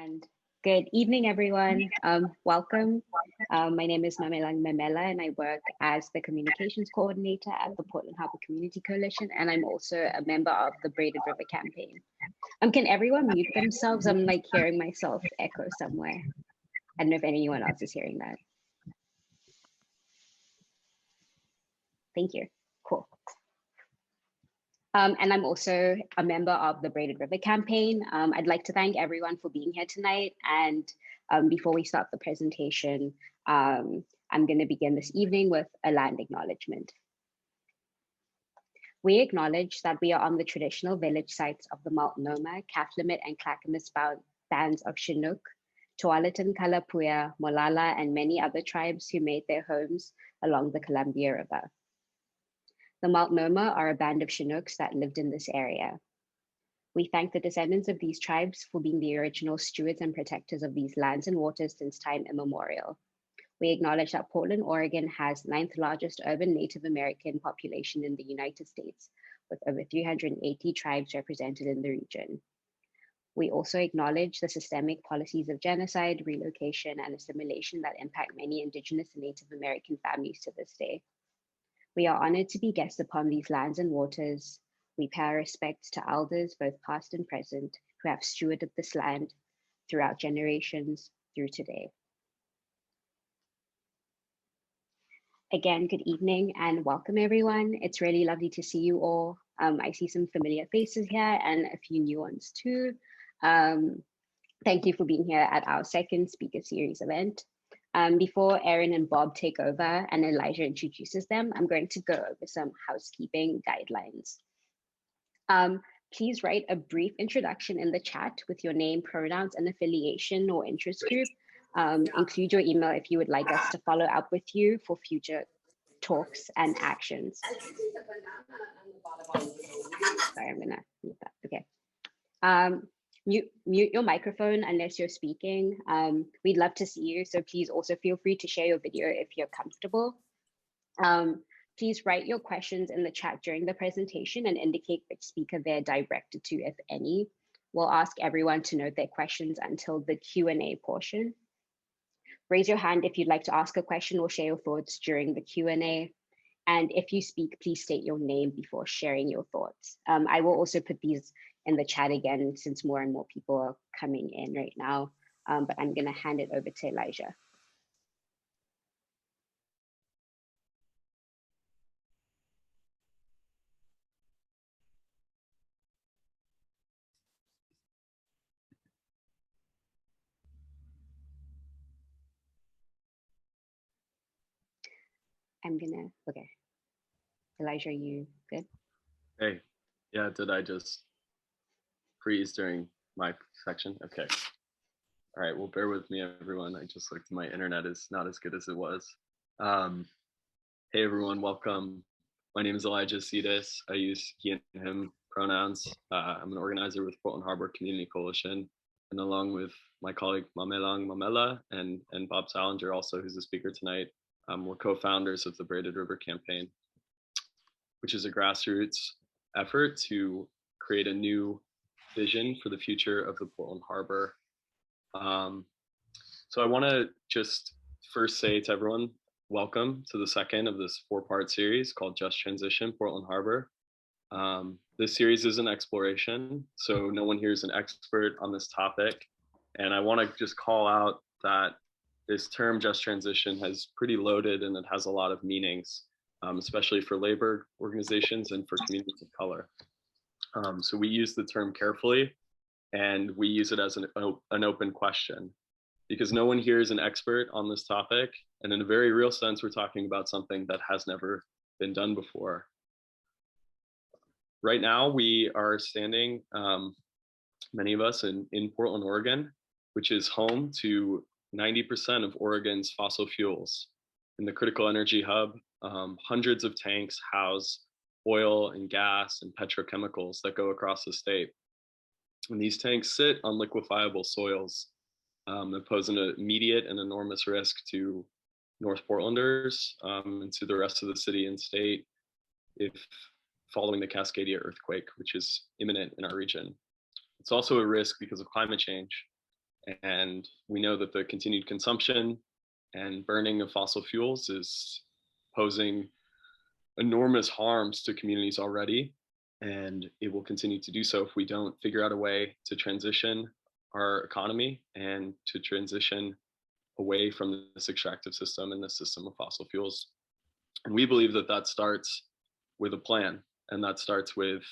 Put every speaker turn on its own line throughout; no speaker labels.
And good evening, everyone. Welcome. My name is Mamelang Memela, and I work as the communications coordinator at the Portland Harbour Community Coalition, and I'm also a member of the Braided River campaign. Can everyone mute themselves? I'm like hearing myself echo somewhere. I don't know if anyone else is hearing that. Thank you. Cool. And I'm also a member of the Braided River campaign. I'd like to thank everyone for being here tonight. And before we start the presentation, I'm going to begin this evening with a land acknowledgement. We acknowledge that we are on the traditional village sites of the Multnomah, Cathlamet, and Clackamas bands of Chinook, Tualatin, Kalapuya, Molala, and many other tribes who made their homes along the Columbia River. The Multnomah are a band of Chinooks that lived in this area. We thank the descendants of these tribes for being the original stewards and protectors of these lands and waters since time immemorial. We acknowledge that Portland, Oregon has 9th largest urban Native American population in the United States, with over 380 tribes represented in the region. We also acknowledge the systemic policies of genocide, relocation, and assimilation that impact many Indigenous and Native American families to this day. We are honored to be guests upon these lands and waters. We pay our respects to elders, both past and present, who have stewarded this land throughout generations through today. Again, good evening and welcome everyone. It's really lovely to see you all. I see some familiar faces here and a few new ones too. Thank you for being here at our second speaker series event. Before Erin and Bob take over and Elijah introduces them, I'm going to go over some housekeeping guidelines. Please write a brief introduction in the chat with your name, pronouns, and affiliation or interest group. Include your email if you would like us to follow up with you for future talks and actions. Sorry, I'm gonna mute that, okay. Mute your microphone unless you're speaking. We'd love to see you, so please also feel free to share your video if you're comfortable. Please write your questions in the chat during the presentation and indicate which speaker they're directed to, if any. We'll ask everyone to note their questions until the Q&A portion. Raise your hand if you'd like to ask a question or share your thoughts during the Q&A. And if you speak, please state your name before sharing your thoughts. I will also put these in the chat again, since more and more people are coming in right now, but I'm gonna hand it over to Elijah. Okay. Elijah, are you good?
Hey, yeah, did I just freeze during my section? Okay. All right, well, bear with me, everyone. I just looked, my internet is not as good as it was. Hey, everyone, welcome. My name is Elijah Cedas. I use he and him pronouns. I'm an organizer with Portland Harbour Community Coalition, and along with my colleague Mamelang Mamela and Bob Sallinger, also who's a speaker tonight, we're co-founders of the Braided River campaign, which is a grassroots effort to create a new vision for the future of the Portland Harbor. So I want to just first say to everyone, welcome to the second of this 4-part series called Just Transition Portland Harbor. This series is an exploration, so no one here is an expert on this topic. And I want to just call out that this term Just Transition has pretty loaded and it has a lot of meanings, especially for labor organizations and for communities of color. So we use the term carefully, and we use it as an open question, because no one here is an expert on this topic. And in a very real sense, we're talking about something that has never been done before. Right now, we are standing, many of us in Portland, Oregon, which is home to 90% of Oregon's fossil fuels. In the critical energy hub, hundreds of tanks house oil and gas and petrochemicals that go across the state. And these tanks sit on liquefiable soils that pose an immediate and enormous risk to North Portlanders and to the rest of the city and state if following the Cascadia earthquake, which is imminent in our region. It's also a risk because of climate change. And we know that the continued consumption and burning of fossil fuels is posing enormous harms to communities already. And it will continue to do so if we don't figure out a way to transition our economy and to transition away from this extractive system and this system of fossil fuels. And we believe that that starts with a plan, and that starts with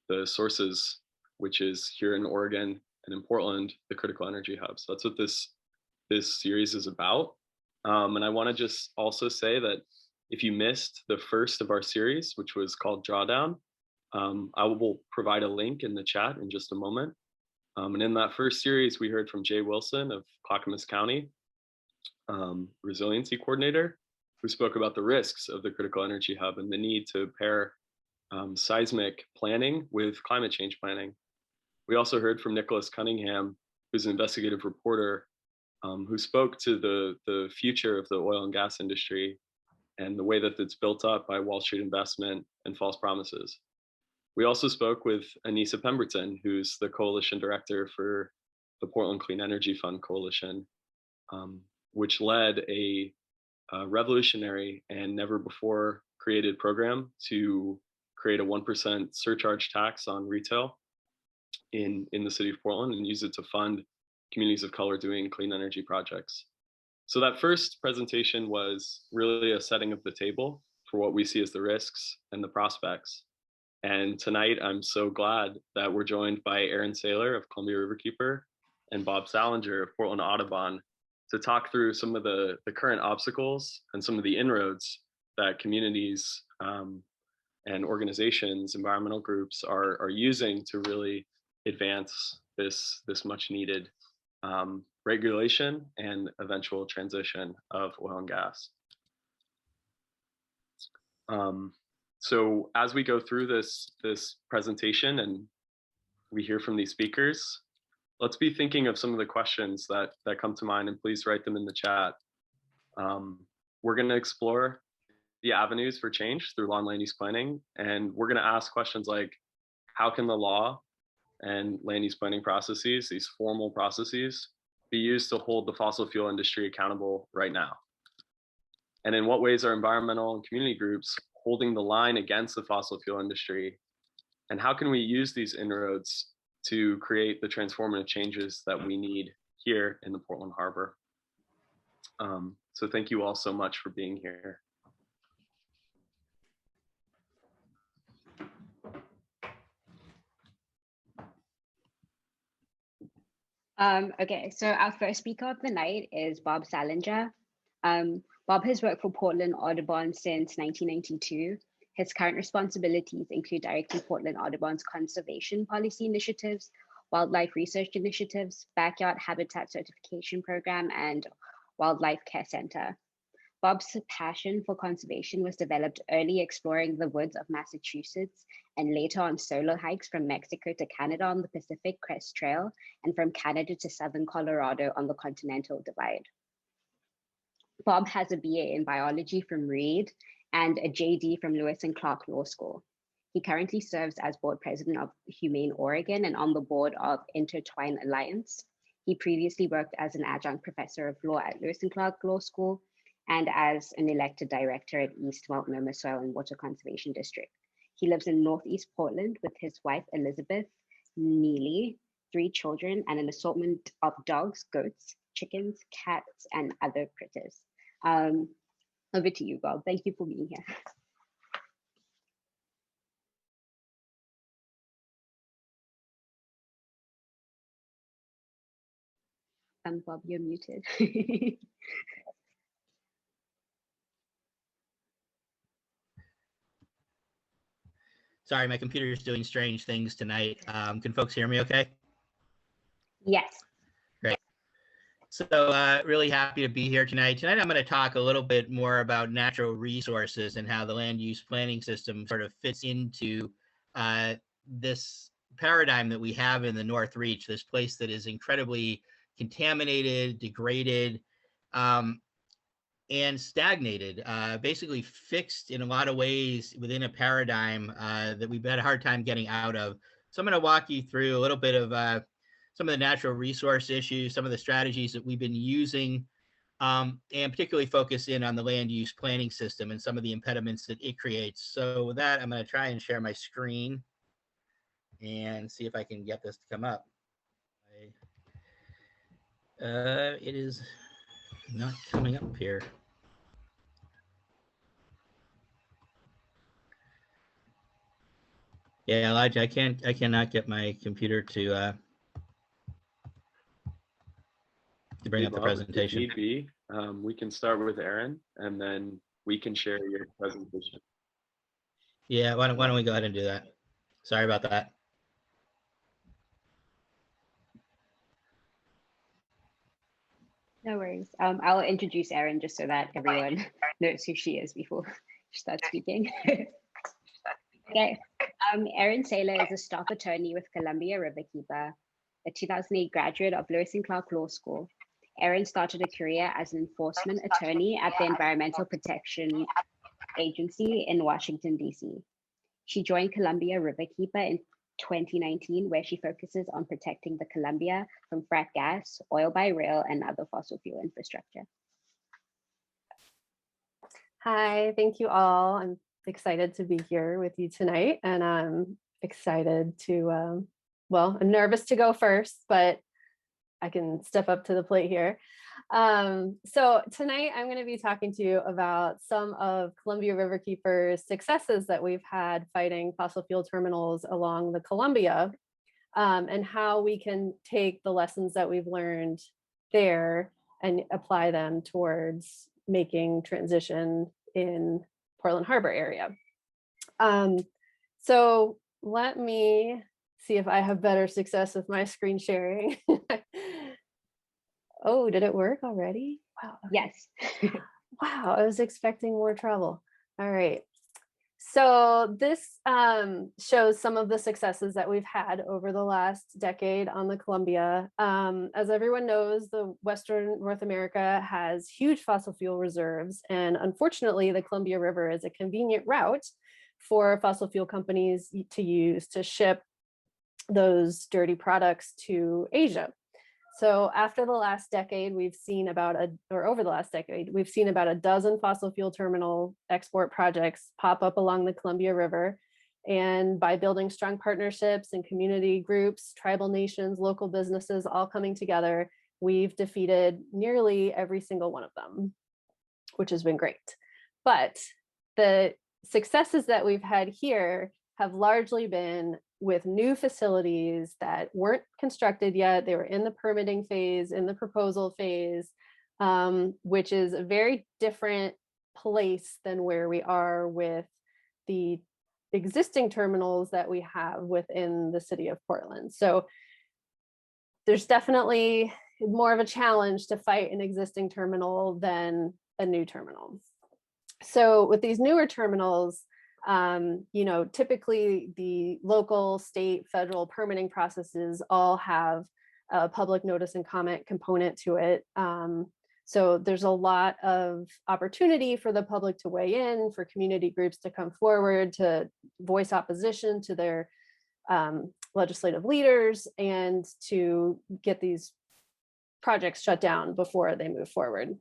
the sources, which is here in Oregon and in Portland, the critical energy hubs. That's what this series is about. And I want to just also say that if you missed the first of our series, which was called Drawdown, I will provide a link in the chat in just a moment. And in that first series, we heard from Jay Wilson of Clackamas County, resiliency coordinator, who spoke about the risks of the critical energy hub and the need to pair seismic planning with climate change planning. We also heard from Nicholas Cunningham, who's an investigative reporter, who spoke to the future of the oil and gas industry and the way that it's built up by Wall Street investment and false promises. We also spoke with Anissa Pemberton, who's the coalition director for the Portland Clean Energy Fund Coalition, which led a revolutionary and never before created program to create a 1% surcharge tax on retail in the city of Portland and use it to fund communities of color doing clean energy projects. So that first presentation was really a setting of the table for what we see as the risks and the prospects. And tonight, I'm so glad that we're joined by Erin Saylor of Columbia Riverkeeper and Bob Sallinger of Portland Audubon to talk through some of the current obstacles and some of the inroads that communities and organizations, environmental groups are using to really advance this much needed regulation and eventual transition of oil and gas. So as we go through this presentation and we hear from these speakers, let's be thinking of some of the questions that come to mind, and please write them in the chat. We're going to explore the avenues for change through law and land use planning, and we're going to ask questions like, how can the law and land use planning processes, these formal processes, be used to hold the fossil fuel industry accountable right now? And in what ways are environmental and community groups holding the line against the fossil fuel industry? And how can we use these inroads to create the transformative changes that we need here in the Portland Harbor? So thank you all so much for being here.
Okay, so our first speaker of the night is Bob Sallinger. Bob has worked for Portland Audubon since 1992. His current responsibilities include directing Portland Audubon's conservation policy initiatives, wildlife research initiatives, backyard habitat certification program, and wildlife care center. Bob's passion for conservation was developed early exploring the woods of Massachusetts and later on solo hikes from Mexico to Canada on the Pacific Crest Trail and from Canada to southern Colorado on the Continental Divide. Bob has a BA in biology from Reed and a JD from Lewis and Clark Law School. He currently serves as board president of Humane Oregon and on the board of Intertwine Alliance. He previously worked as an adjunct professor of law at Lewis and Clark Law School and as an elected director at East Multnomah Soil and Water Conservation District. He lives in Northeast Portland with his wife, Elizabeth Neely, 3 children, and an assortment of dogs, goats, chickens, cats, and other critters. Over to you, Bob. Thank you for being here. Bob, you're muted.
Sorry, my computer is doing strange things tonight. Can folks hear me okay?
Yes.
Great. So really happy to be here tonight. Tonight I'm going to talk a little bit more about natural resources and how the land use planning system sort of fits into this paradigm that we have in the North Reach, this place that is incredibly contaminated, degraded, and stagnated, basically fixed in a lot of ways within a paradigm that we've had a hard time getting out of. So I'm going to walk you through a little bit of some of the natural resource issues, some of the strategies that we've been using, and particularly focus in on the land use planning system and some of the impediments that it creates. So with that, I'm going to try and share my screen and see if I can get this to come up. It is not coming up here. Yeah, Elijah, I cannot get my computer to bring up the presentation.
If need be, we can start with Erin, and then we can share your presentation.
Yeah, why don't we go ahead and do that? Sorry about that.
No worries. I'll introduce Erin just so that everyone knows who she is before she starts speaking. Okay. Erin Saylor is a staff attorney with Columbia Riverkeeper, a 2008 graduate of Lewis and Clark Law School. Erin started a career as an enforcement attorney at the Environmental Protection Agency in Washington, D.C. She joined Columbia Riverkeeper in 2019, where she focuses on protecting the Columbia from frack gas, oil by rail, and other fossil fuel infrastructure.
Hi, thank you all. I'm excited to be here with you tonight, and I'm excited to, well, I'm nervous to go first, but I can step up to the plate here. So tonight I'm going to be talking to you about some of Columbia Riverkeeper's successes that we've had fighting fossil fuel terminals along the Columbia, and how we can take the lessons that we've learned there and apply them towards making transition in Portland Harbor area. So let me see if I have better success with my screen sharing. Oh, did it work already? Wow.
Yes.
Wow, I was expecting more trouble. All right. So this shows some of the successes that we've had over the last decade on the Columbia. As everyone knows, the Western North America has huge fossil fuel reserves, and unfortunately, the Columbia River is a convenient route for fossil fuel companies to use to ship those dirty products to Asia. So after the last decade, we've seen about over the last decade, we've seen about a dozen fossil fuel terminal export projects pop up along the Columbia River. And by building strong partnerships and community groups, tribal nations, local businesses, all coming together, we've defeated nearly every single one of them, which has been great. But the successes that we've had here have largely been with new facilities that weren't constructed yet. They were in the permitting phase, in the proposal phase, which is a very different place than where we are with the existing terminals that we have within the city of Portland. So there's definitely more of a challenge to fight an existing terminal than a new terminal. So with these newer terminals, typically the local, state, federal permitting processes all have a public notice and comment component to it. So there's a lot of opportunity for the public to weigh in, for community groups to come forward, to voice opposition to their legislative leaders, and to get these projects shut down before they move forward.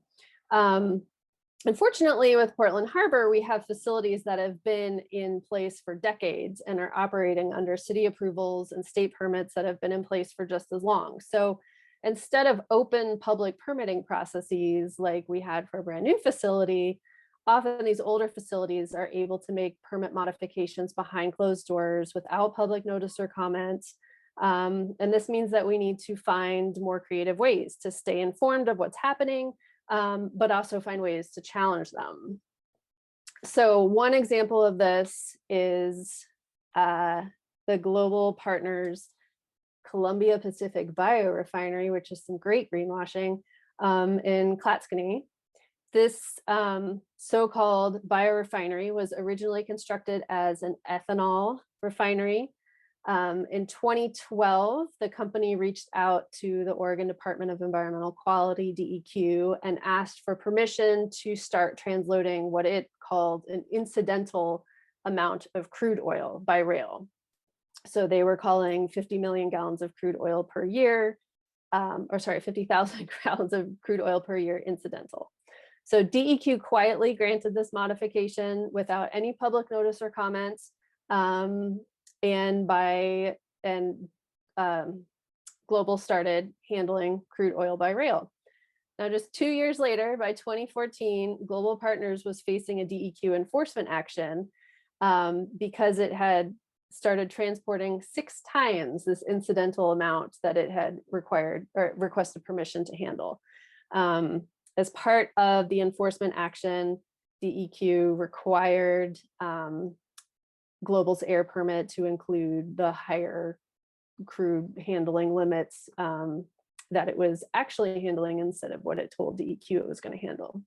Unfortunately, with Portland Harbor, we have facilities that have been in place for decades and are operating under city approvals and state permits that have been in place for just as long. So instead of open public permitting processes like we had for a brand new facility, often these older facilities are able to make permit modifications behind closed doors without public notice or comment. And this means that we need to find more creative ways to stay informed of what's happening, but also find ways to challenge them. So one example of this is the Global Partners Columbia Pacific Biorefinery, which is some great greenwashing in Clatskanie. This so-called biorefinery was originally constructed as an ethanol refinery. In 2012, the company reached out to the Oregon Department of Environmental Quality, DEQ, and asked for permission to start transloading what it called an incidental amount of crude oil by rail. So they were calling 50 million gallons of crude oil per year, or sorry, 50,000 gallons of crude oil per year incidental. So DEQ quietly granted this modification without any public notice or comments, Global started handling crude oil by rail. Now, just 2 years later, by 2014, Global Partners was facing a DEQ enforcement action because it had started transporting 6 times this incidental amount that it had required or requested permission to handle. As part of the enforcement action, DEQ required Global's air permit to include the higher crude handling limits that it was actually handling instead of what it told DEQ it was going to handle.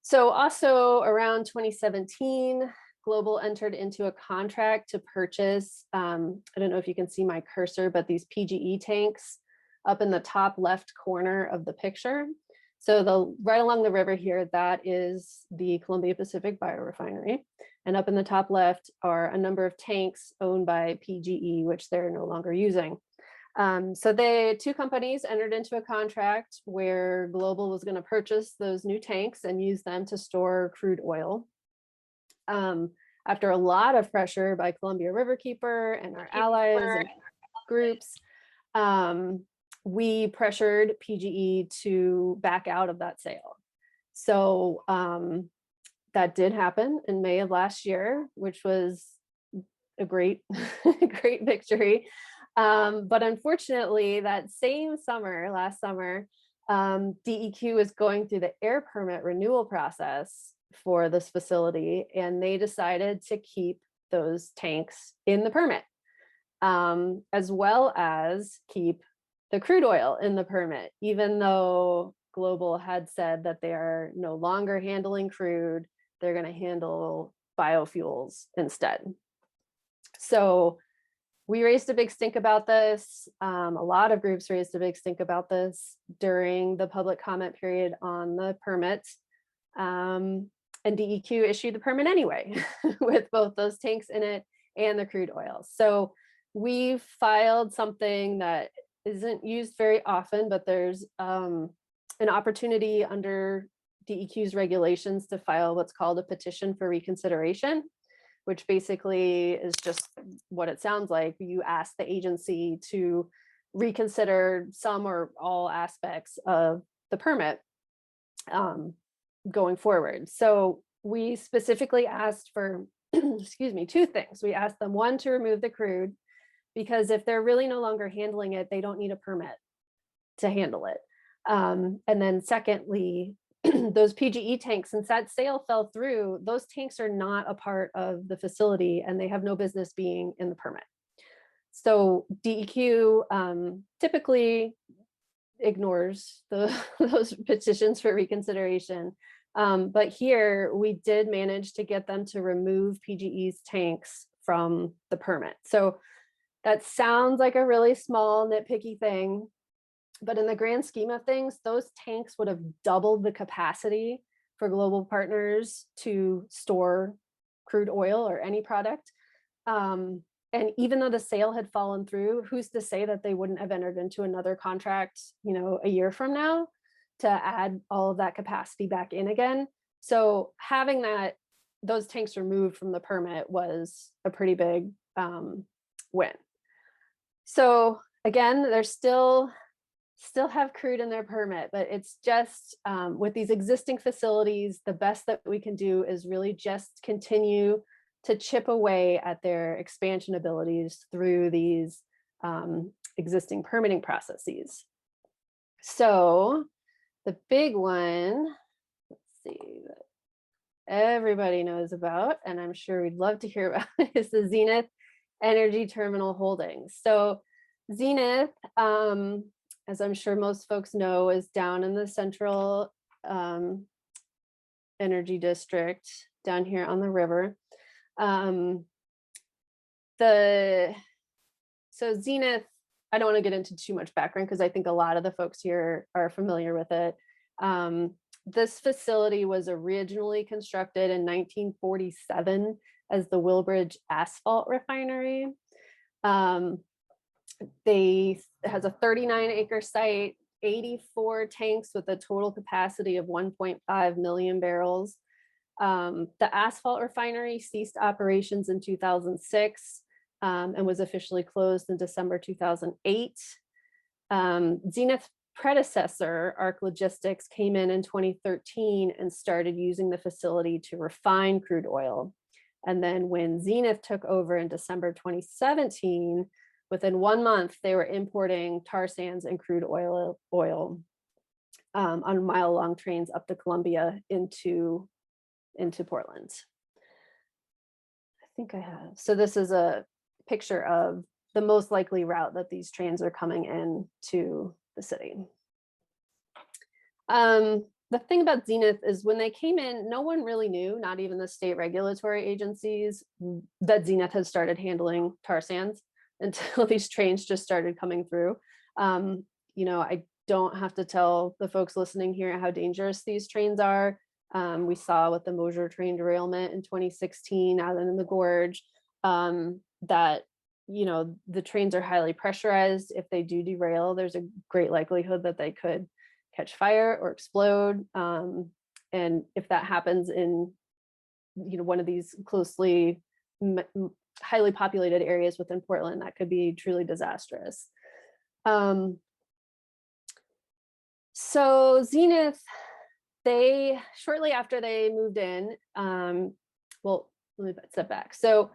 So also around 2017, Global entered into a contract to purchase, I don't know if you can see my cursor, but these PGE tanks up in the top left corner of the picture. So right along the river here, that is the Columbia Pacific Biorefinery. And up in the top left are a number of tanks owned by PGE, which they're no longer using. So the 2 companies entered into a contract where Global was going to purchase those new tanks and use them to store crude oil. After a lot of pressure by Columbia Riverkeeper and our allies and groups, we pressured PGE to back out of that sale. So that did happen in May of last year, which was a great, great victory. But unfortunately, that same summer, last summer, DEQ was going through the air permit renewal process for this facility, and they decided to keep those tanks in the permit, as well as keep the crude oil in the permit, even though Global had said that they are no longer handling crude, they're going to handle biofuels instead. So we raised a big stink about this. A lot of groups raised a big stink about this during the public comment period on the permit. And DEQ issued the permit anyway, with both those tanks in it and the crude oil. So we've filed something that isn't used very often, but there's an opportunity under DEQ's regulations to file what's called a petition for reconsideration, which basically is just what it sounds like. You ask the agency to reconsider some or all aspects of the permit going forward. So we specifically asked for, excuse me, 2 things. We asked them, 1, to remove the crude, because if they're really no longer handling it, they don't need a permit to handle it. And then secondly, those PGE tanks, since that sale fell through, those tanks are not a part of the facility and they have no business being in the permit. So DEQ typically ignores those petitions for reconsideration. But here we did manage to get them to remove PGE's tanks from the permit. So that sounds like a really small nitpicky thing, but in the grand scheme of things, those tanks would have doubled the capacity for Global Partners to store crude oil or any product. And even though the sale had fallen through, who's to say that they wouldn't have entered into another contract, a year from now to add all of that capacity back in again? So having those tanks removed from the permit was a pretty big win. So again, they're still have crude in their permit, but it's just with these existing facilities, the best that we can do is really just continue to chip away at their expansion abilities through these existing permitting processes. So the big one, let's see, that everybody knows about, and I'm sure we'd love to hear about, is the Zenith Energy Terminal Holdings. So Zenith, as I'm sure most folks know, is down in the central energy district down here on the river. So Zenith, I don't want to get into too much background because I think a lot of the folks here are familiar with it. This facility was originally constructed in 1947 as the Wilbridge Asphalt Refinery. They has a 39-acre site, 84 tanks with a total capacity of 1.5 million barrels. The asphalt refinery ceased operations in 2006 and was officially closed in December 2008. Zenith's predecessor, Arc Logistics, came in 2013 and started using the facility to refine crude oil. And then when Zenith took over in December 2017, within 1 month, they were importing tar sands and crude oil on mile-long trains up the Columbia into Portland. I think I have. So this is a picture of the most likely route that these trains are coming in to the city. The thing about Zenith is when they came in, no one really knew, not even the state regulatory agencies, that Zenith had started handling tar sands until these trains just started coming through. I don't have to tell the folks listening here how dangerous these trains are. We saw with the Mosier train derailment in 2016 out in the gorge that the trains are highly pressurized. If they do derail, there's a great likelihood that they could catch fire or explode. And if that happens in one of these closely highly populated areas within Portland, that could be truly disastrous. So Zenith, they shortly after they moved in, well, let me step back. So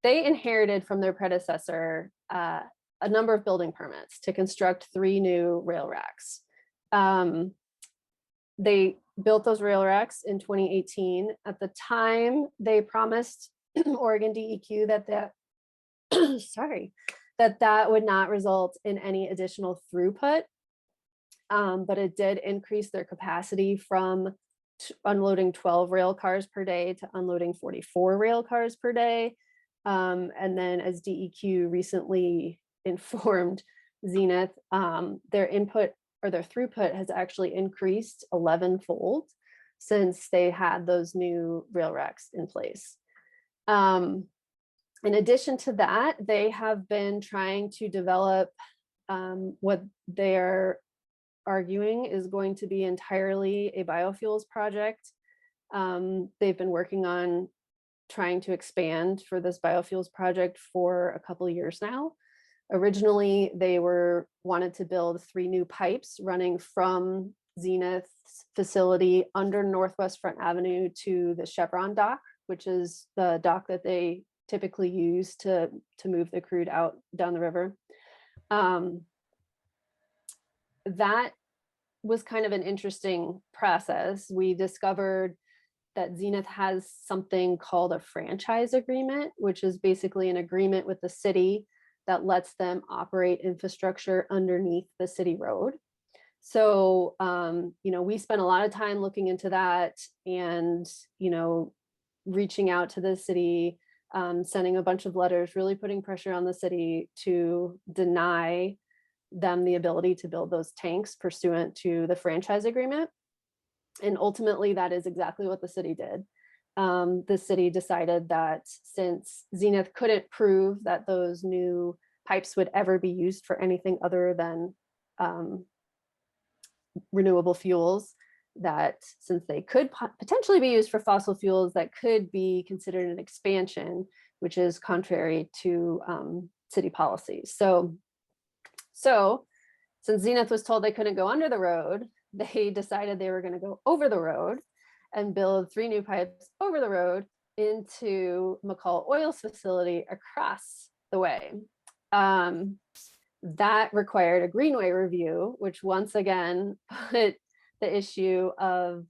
they inherited from their predecessor a number of building permits to construct 3 new rail racks. They built those rail racks in 2018. At the time, they promised Oregon DEQ that that would not result in any additional throughput, but it did increase their capacity from unloading 12 rail cars per day to unloading 44 rail cars per day. And then as DEQ recently informed Zenith, their input or their throughput has actually increased 11-fold since they had those new rail racks in place. In addition to that, they have been trying to develop what they're arguing is going to be entirely a biofuels project. They've been working on trying to expand for this biofuels project for a couple of years now. Originally, they wanted to build 3 new pipes running from Zenith's facility under Northwest Front Avenue to the Chevron dock, which is the dock that they typically use to move the crude out down the river. That was kind of an interesting process. We discovered that Zenith has something called a franchise agreement, which is basically an agreement with the city that lets them operate infrastructure underneath the city road. So, we spent a lot of time looking into that and, reaching out to the city, sending a bunch of letters, really putting pressure on the city to deny them the ability to build those tanks pursuant to the franchise agreement. And ultimately, that is exactly what the city did. The city decided that since Zenith couldn't prove that those new pipes would ever be used for anything other than renewable fuels, that since they could potentially be used for fossil fuels, that could be considered an expansion, which is contrary to city policies. So since Zenith was told they couldn't go under the road, they decided they were going to go over the road and build 3 new pipes over the road into McCall Oil's facility across the way. That required a Greenway review, which once again put the issue of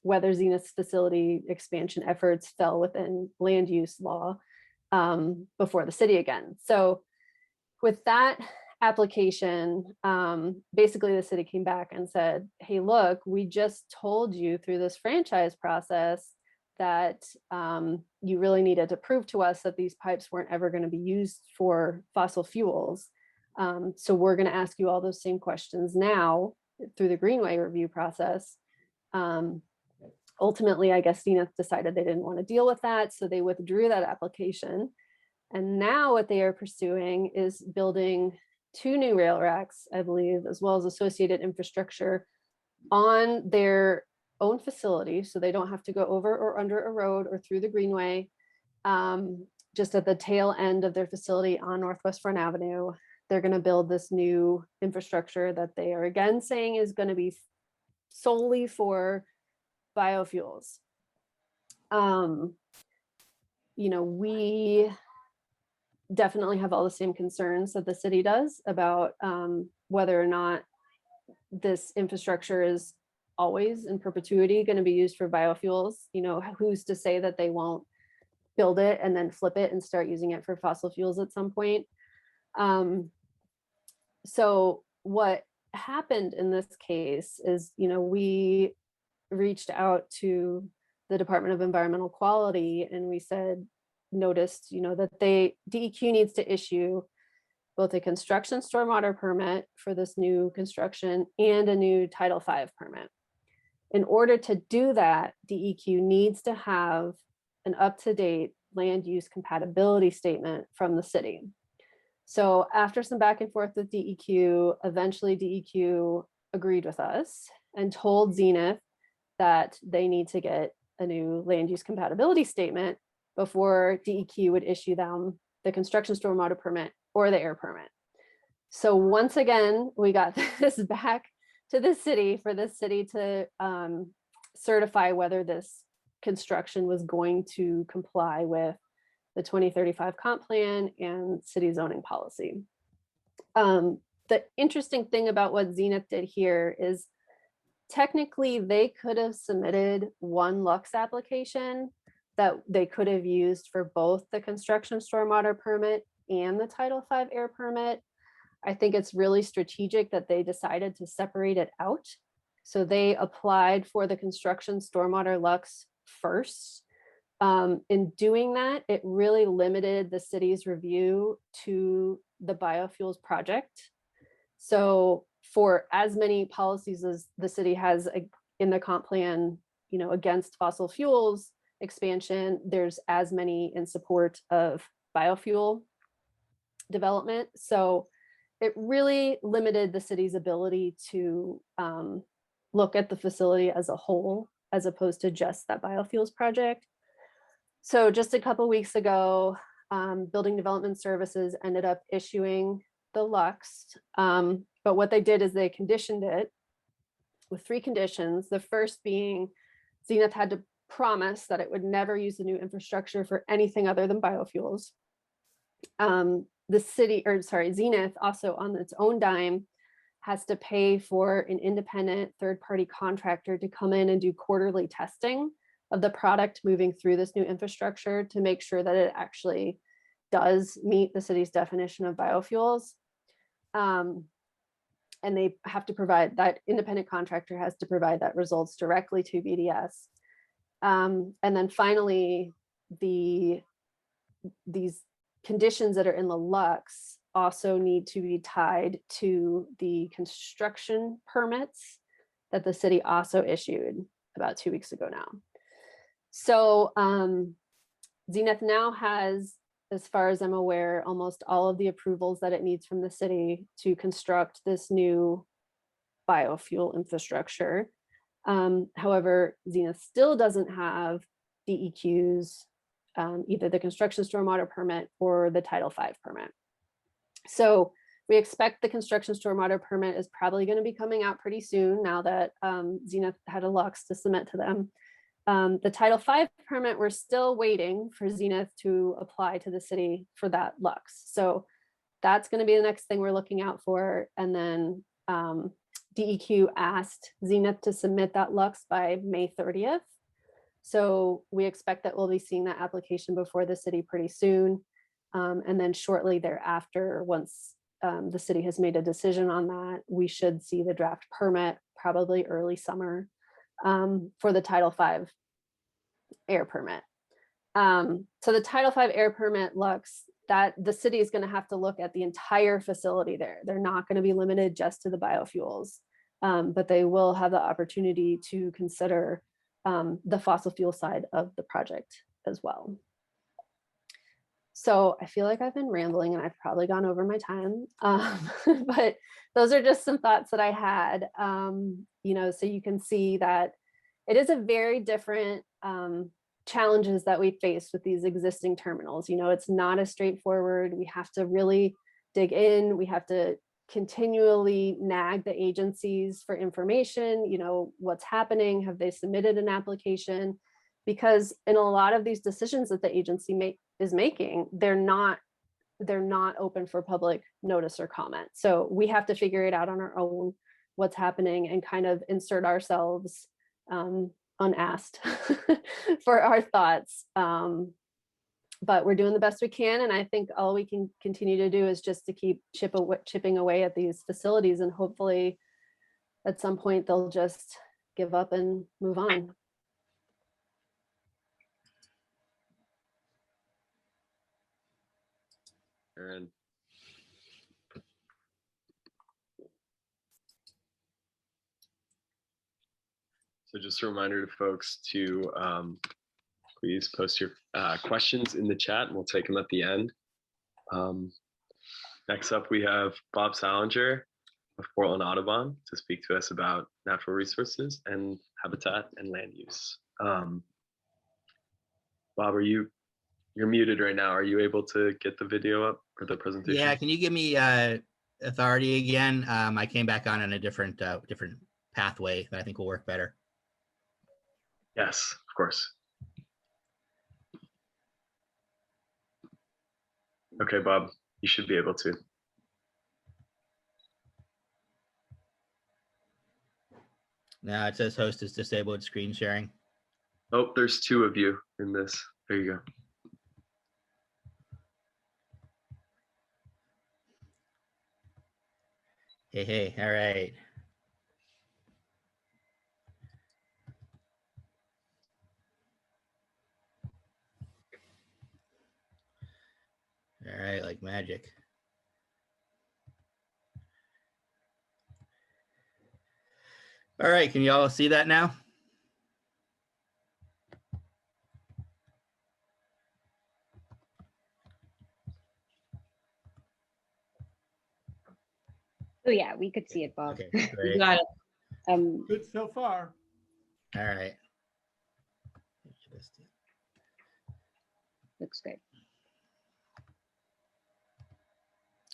whether Zenith's facility expansion efforts fell within land use law before the city again. So with that application, basically the city came back and said, hey, look, we just told you through this franchise process that you really needed to prove to us that these pipes weren't ever going to be used for fossil fuels. So we're going to ask you all those same questions now through the Greenway review process. Ultimately, I guess Zenith decided they didn't want to deal with that, so they withdrew that application. And now what they are pursuing is building 2 new rail racks, I believe, as well as associated infrastructure on their own facility, so they don't have to go over or under a road or through the greenway, just at the tail end of their facility on Northwest Front Avenue. They're going to build this new infrastructure that they are again saying is going to be solely for biofuels. We definitely have all the same concerns that the city does about whether or not this infrastructure is always in perpetuity going to be used for biofuels. Who's to say that they won't build it and then flip it and start using it for fossil fuels at some point? So what happened in this case is, we reached out to the Department of Environmental Quality and we noticed, that DEQ needs to issue both a construction stormwater permit for this new construction and a new Title V permit. In order to do that, DEQ needs to have an up-to-date land use compatibility statement from the city. So after some back and forth with DEQ, eventually DEQ agreed with us and told Zenith that they need to get a new land use compatibility statement before DEQ would issue them the construction stormwater permit or the air permit. So once again, we got this back to the city for the city to certify whether this construction was going to comply with the 2035 comp plan and city zoning policy. The interesting thing about what Zenith did here is technically they could have submitted one Lux application that they could have used for both the construction stormwater permit and the Title V air permit. I think it's really strategic that they decided to separate it out. So they applied for the construction stormwater Lux first. In doing that, it really limited the city's review to the biofuels project. So for as many policies as the city has in the comp plan, against fossil fuels expansion, there's as many in support of biofuel development. So it really limited the city's ability to look at the facility as a whole, as opposed to just that biofuels project. So just a couple weeks ago, Building Development Services ended up issuing the Lux. But what they did is they conditioned it with 3 conditions. The first being Zenith had to promise that it would never use the new infrastructure for anything other than biofuels. Zenith also on its own dime has to pay for an independent third-party contractor to come in and do quarterly testing of the product moving through this new infrastructure to make sure that it actually does meet the city's definition of biofuels. And they have to provide, that independent contractor has to provide that results directly to BDS. And then finally, these conditions that are in the Lux also need to be tied to the construction permits that the city also issued about 2 weeks ago now. So Zenith now has, as far as I'm aware, almost all of the approvals that it needs from the city to construct this new biofuel infrastructure. However, Zenith still doesn't have DEQ's, either the construction stormwater permit or the Title V permit. So we expect the construction stormwater permit is probably going to be coming out pretty soon now that Zenith had a Lux to submit to them. The Title V permit, we're still waiting for Zenith to apply to the city for that Lux. So that's going to be the next thing we're looking out for. And then DEQ asked Zenith to submit that Lux by May 30th. So we expect that we'll be seeing that application before the city pretty soon. And then shortly thereafter, once the city has made a decision on that, we should see the draft permit probably early summer for the Title V air permit. So the Title V air permit Lux, that the city is going to have to look at the entire facility there. They're not going to be limited just to the biofuels, but they will have the opportunity to consider the fossil fuel side of the project as well. So I feel like I've been rambling and I've probably gone over my time, but those are just some thoughts that I had, so you can see that it is a very different challenges that we face with these existing terminals. It's not as straightforward. We have to really dig in. We have to continually nag the agencies for information, what's happening, have they submitted an application? Because in a lot of these decisions that the agency is making, they're not open for public notice or comment. So we have to figure it out on our own, what's happening, and kind of insert ourselves unasked for our thoughts. But we're doing the best we can. And I think all we can continue to do is just to keep chipping away at these facilities. And hopefully at some point they'll just give up and move on.
Erin. So just a reminder to folks to please post your questions in the chat and we'll take them at the end. Next up, we have Bob Sallinger of Portland Audubon to speak to us about natural resources and habitat and land use. Bob, you're muted right now. Are you able to get the video up or the presentation?
Yeah, can you give me authority again? I came back on a different pathway that I think will work better.
Yes, of course. Okay, Bob, you should be able to.
Now it says host is disabled screen sharing.
Oh, there's two of you in this. There you go.
Hey, all right. All right, like magic. All right, can you all see that now?
Oh yeah, we could see it, Bob.
Okay, great.
Got it.
Good so far.
All right.
Looks good.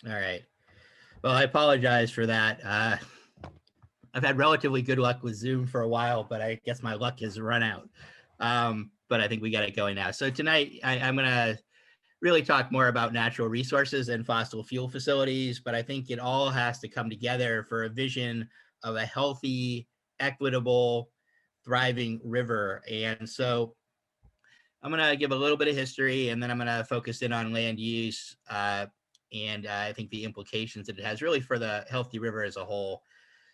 All right. Well, I apologize for that. I've had relatively good luck with Zoom for a while, but I guess my luck has run out. But I think we got it going now. So tonight, I'm going to really talk more about natural resources and fossil fuel facilities, but I think it all has to come together for a vision of a healthy, equitable, thriving river. And so I'm going to give a little bit of history, and then I'm going to focus in on land use and I think the implications that it has really for the healthy river as a whole.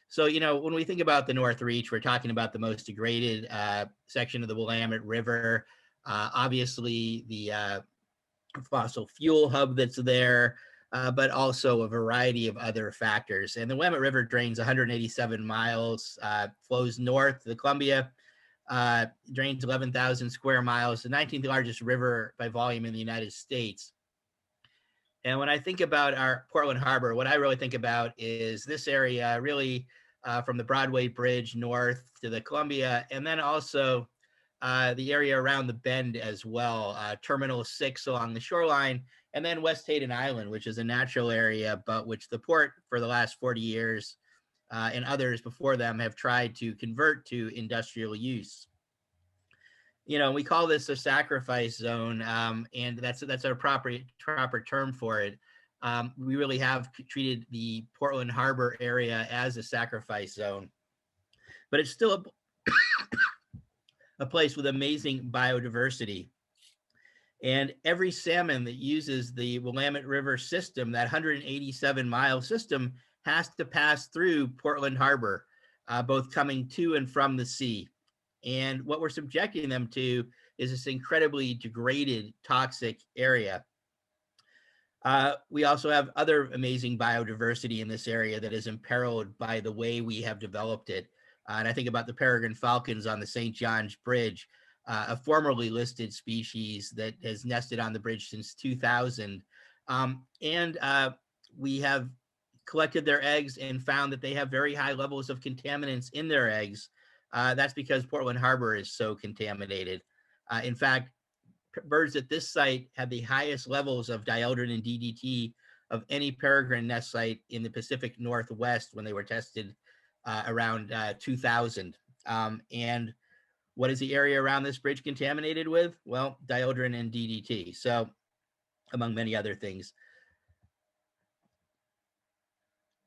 So, when we think about the North Reach, we're talking about the most degraded section of the Willamette River. Obviously, the fossil fuel hub that's there, but also a variety of other factors. And the Willamette River drains 187 miles, flows north to the Columbia, drains 11,000 square miles, the 19th largest river by volume in the United States. And when I think about our Portland Harbor, what I really think about is this area really from the Broadway Bridge north to the Columbia, and then also the area around the bend as well, Terminal 6 along the shoreline, and then West Hayden Island, which is a natural area, but which the port for the last 40 years and others before them have tried to convert to industrial use. We call this a sacrifice zone, and that's our proper term for it. We really have treated the Portland Harbor area as a sacrifice zone, but it's still a place with amazing biodiversity. And every salmon that uses the Willamette River system, that 187-mile system, has to pass through Portland Harbor, both coming to and from the sea. And what we're subjecting them to is this incredibly degraded, toxic area. We also have other amazing biodiversity in this area that is imperiled by the way we have developed it. And I think about the peregrine falcons on the St. John's Bridge, a formerly listed species that has nested on the bridge since 2000. We have collected their eggs and found that they have very high levels of contaminants in their eggs. That's because Portland Harbor is so contaminated. In fact, birds at this site had the highest levels of dieldrin and DDT of any peregrine nest site in the Pacific Northwest when they were tested around 2000. And what is the area around this bridge contaminated with? Well, dieldrin and DDT. So, among many other things.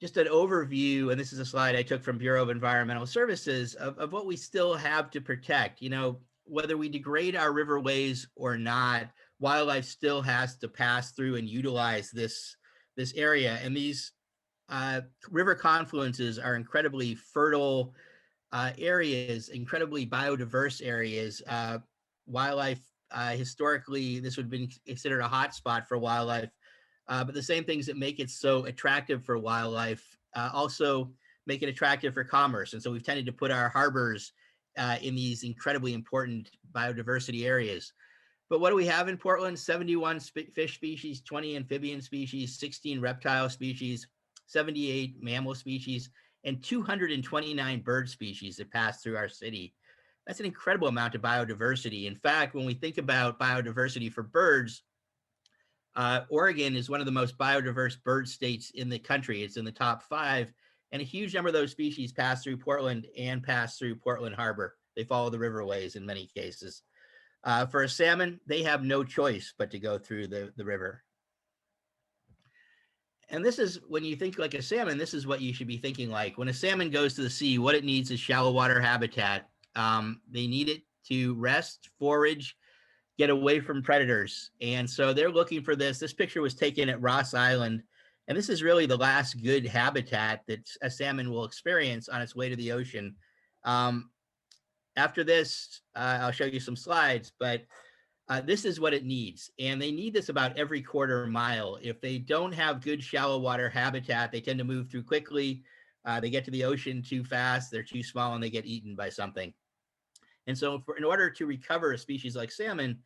Just an overview, and this is a slide I took from Bureau of Environmental Services of what we still have to protect. You know, whether we degrade our riverways or not, wildlife still has to pass through and utilize this area. And these river confluences are incredibly fertile areas, incredibly biodiverse areas. Wildlife, historically, this would have been considered a hotspot for wildlife. But the same things that make it so attractive for wildlife also make it attractive for commerce. And so we've tended to put our harbors in these incredibly important biodiversity areas. But what do we have in Portland? 71 fish species, 20 amphibian species, 16 reptile species, 78 mammal species, and 229 bird species that pass through our city. That's an incredible amount of biodiversity. In fact, when we think about biodiversity for birds, Oregon is one of the most biodiverse bird states in the country. It's in the top 5, and a huge number of those species pass through Portland and pass through Portland Harbor. They follow the riverways in many cases. For a salmon, they have no choice but to go through the river. And this is, when you think like a salmon, this is what you should be thinking like. When a salmon goes to the sea, what it needs is shallow water habitat. They need it to rest, forage, get away from predators. And so they're looking for this. This picture was taken at Ross Island. And this is really the last good habitat that a salmon will experience on its way to the ocean. After this, I'll show you some slides, but this is what it needs. And they need this about every quarter mile. If they don't have good shallow water habitat, they tend to move through quickly. They get to the ocean too fast, they're too small, and they get eaten by something. And so in order to recover a species like salmon,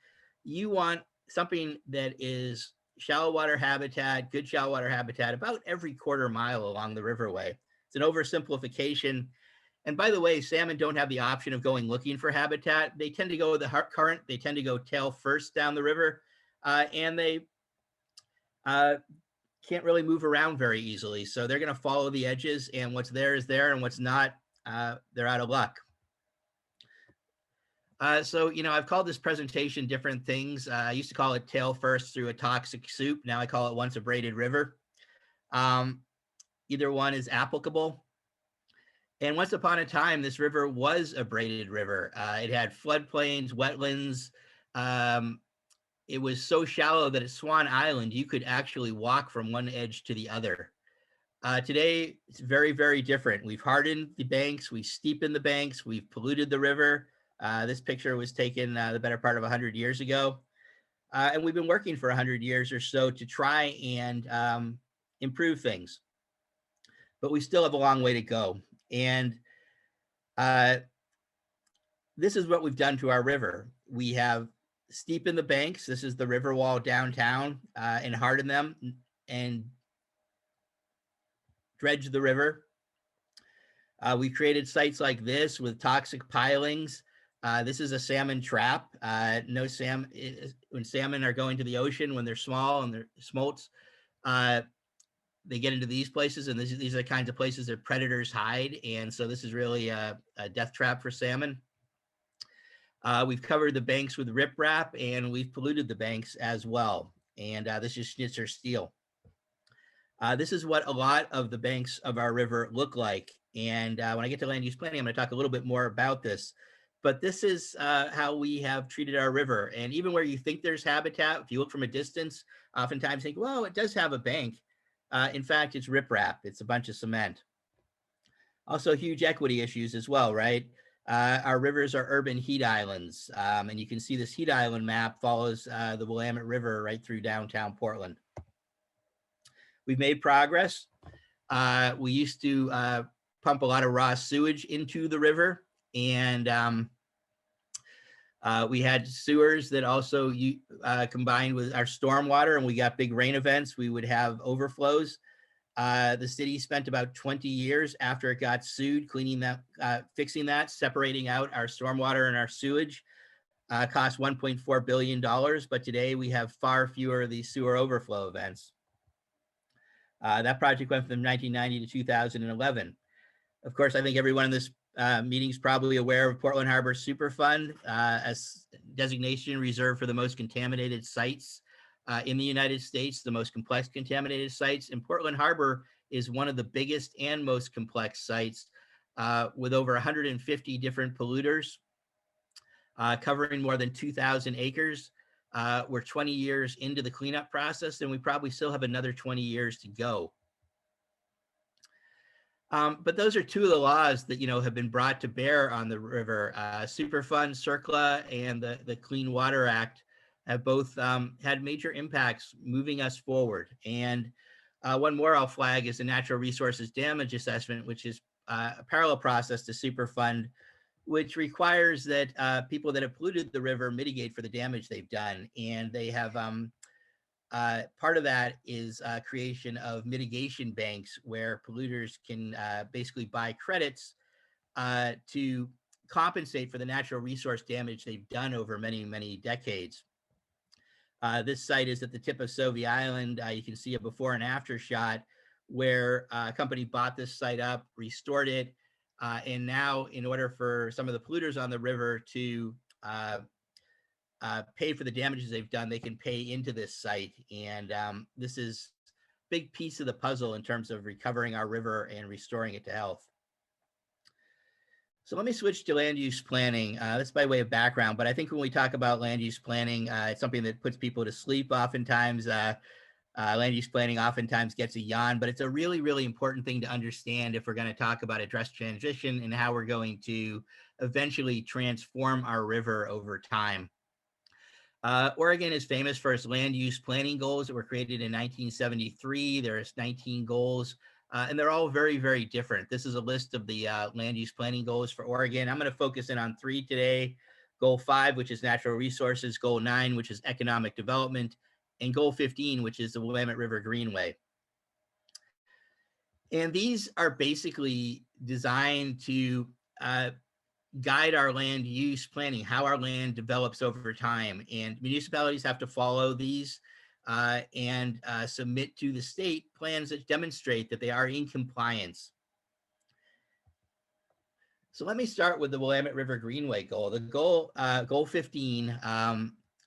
you want something that is shallow water habitat, good shallow water habitat, about every quarter mile along the riverway. It's an oversimplification. And by the way, salmon don't have the option of going looking for habitat. They tend to go with the current. They tend to go tail first down the river, and they can't really move around very easily. So they're going to follow the edges, and what's there is there, and what's not, they're out of luck. So, you know, I've called this presentation different things. I used to call it tail first through a toxic soup. Now I call it once a braided river. Either one is applicable. And once upon a time, this river was a braided river. It had floodplains, wetlands. It was so shallow that at Swan Island, you could actually walk from one edge to the other. Today, it's very, very different. We've hardened the banks, we've steepened the banks, we've polluted the river. This picture was taken the better part of 100 years ago. And we've been working for 100 years or so to try and improve things. But we still have a long way to go. And this is what we've done to our river. We have steepened the banks. This is the river wall downtown, and hardened them and dredged the river. We created sites like this with toxic pilings. This is a salmon trap. No salmon, when salmon are going to the ocean, when they're small and they're smolts, they get into these places, and these are the kinds of places that predators hide. And so this is really a death trap for salmon. We've covered the banks with riprap, and we've polluted the banks as well. And this is Schnitzer steel. This is what a lot of the banks of our river look like. And when I get to land use planning, I'm going to talk a little bit more about this. But this is how we have treated our river. And even where you think there's habitat, if you look from a distance, oftentimes think, well, it does have a bank. In fact, it's riprap. It's a bunch of cement. Also, huge equity issues as well, right? Our rivers are urban heat islands. And you can see this heat island map follows the Willamette River right through downtown Portland. We've made progress. We used to pump a lot of raw sewage into the river, and we had sewers that also combined with our stormwater, and we got big rain events. We would have overflows. The city spent about 20 years after it got sued, cleaning that, fixing that, separating out our stormwater and our sewage. Cost $1.4 billion, but today we have far fewer of these sewer overflow events. That project went from 1990 to 2011. Of course, I think everyone in this meeting is probably aware of Portland Harbor Superfund as designation reserved for the most contaminated sites in the United States, the most complex contaminated sites. And Portland Harbor is one of the biggest and most complex sites with over 150 different polluters, covering more than 2,000 acres. We're 20 years into the cleanup process, and we probably still have another 20 years to go. But those are two of the laws that, have been brought to bear on the river. Superfund, CERCLA, and the Clean Water Act have both had major impacts moving us forward. And one more I'll flag is the Natural Resources Damage Assessment, which is a parallel process to Superfund, which requires that people that have polluted the river mitigate for the damage they've done. And they have part of that is creation of mitigation banks where polluters can basically buy credits to compensate for the natural resource damage they've done over many, many decades. This site is at the tip of Sauvie Island. You can see a before and after shot where a company bought this site up, restored it, and now in order for some of the polluters on the river to pay for the damages they've done, they can pay into this site. And this is a big piece of the puzzle in terms of recovering our river and restoring it to health. So let me switch to land use planning. That's by way of background, but I think when we talk about land use planning, it's something that puts people to sleep oftentimes. Land use planning oftentimes gets a yawn, but it's a really, really important thing to understand if we're going to talk about a just transition and how we're going to eventually transform our river over time. Oregon is famous for its land use planning goals that were created in 1973. There's 19 goals, and they're all very, very different. This is a list of the land use planning goals for Oregon. I'm going to focus in on 3 today. Goal 5, which is natural resources, Goal 9, which is economic development, and Goal 15, which is the Willamette River Greenway. And these are basically designed to guide our land use planning, how our land develops over time. And municipalities have to follow these and submit to the state plans that demonstrate that they are in compliance. So let me start with the Willamette River Greenway goal. The goal, Goal 15,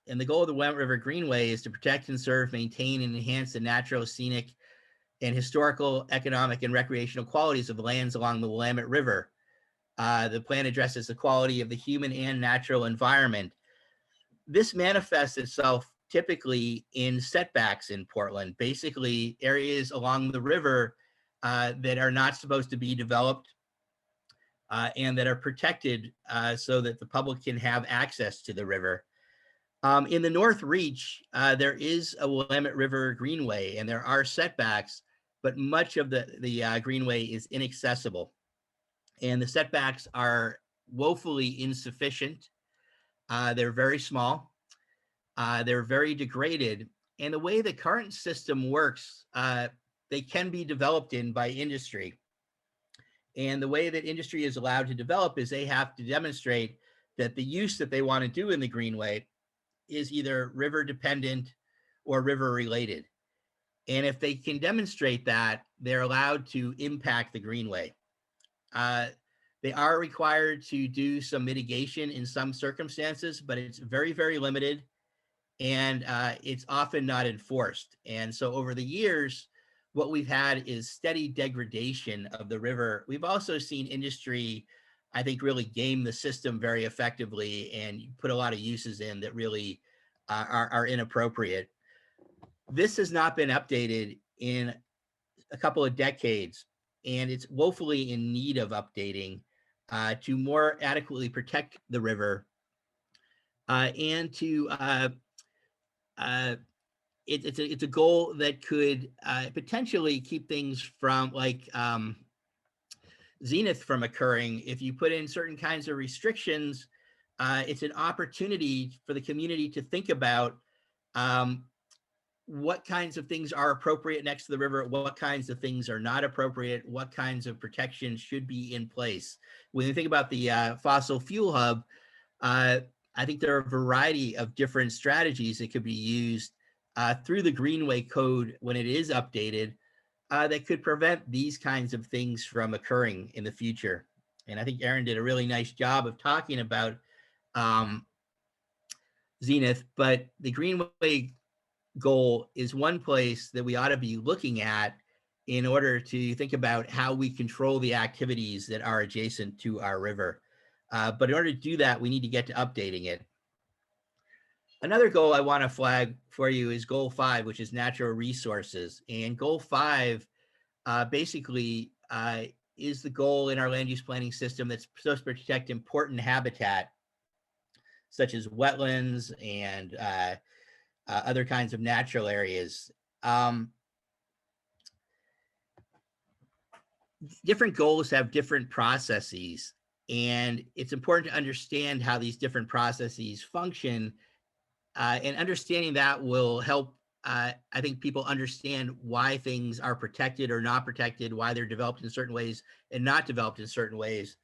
and the goal of the Willamette River Greenway is to protect, conserve, maintain, and enhance the natural, scenic, and historical, economic, and recreational qualities of lands along the Willamette River. The plan addresses the quality of the human and natural environment. This manifests itself typically in setbacks in Portland, basically areas along the river that are not supposed to be developed and that are protected so that the public can have access to the river. In the North Reach, there is a Willamette River Greenway, and there are setbacks, but much of the Greenway is inaccessible. And the setbacks are woefully insufficient. They're very small. They're very degraded. And the way the current system works, they can be developed in by industry. And the way that industry is allowed to develop is they have to demonstrate that the use that they want to do in the Greenway is either river dependent or river related. And if they can demonstrate that, they're allowed to impact the Greenway. They are required to do some mitigation in some circumstances, but it's very, very limited, and it's often not enforced. And so over the years, what we've had is steady degradation of the river. We've also seen industry, I think, really game the system very effectively and put a lot of uses in that really are inappropriate. This has not been updated in a couple of decades, and it's woefully in need of updating to more adequately protect the river and to it's a goal that could potentially keep things from like zenith from occurring. If you put in certain kinds of restrictions, it's an opportunity for the community to think about what kinds of things are appropriate next to the river, what kinds of things are not appropriate, what kinds of protections should be in place. When you think about the fossil fuel hub, I think there are a variety of different strategies that could be used through the Greenway Code when it is updated that could prevent these kinds of things from occurring in the future. And I think Erin did a really nice job of talking about zenith, but the Greenway goal is one place that we ought to be looking at in order to think about how we control the activities that are adjacent to our river. But in order to do that, we need to get to updating it. Another goal I want to flag for you is goal 5, which is natural resources. And goal 5 basically is the goal in our land use planning system that's supposed to protect important habitat, such as wetlands and other kinds of natural areas. Different goals have different processes, and it's important to understand how these different processes function, and understanding that will help, I think, people understand why things are protected or not protected, why they're developed in certain ways and not developed in certain ways.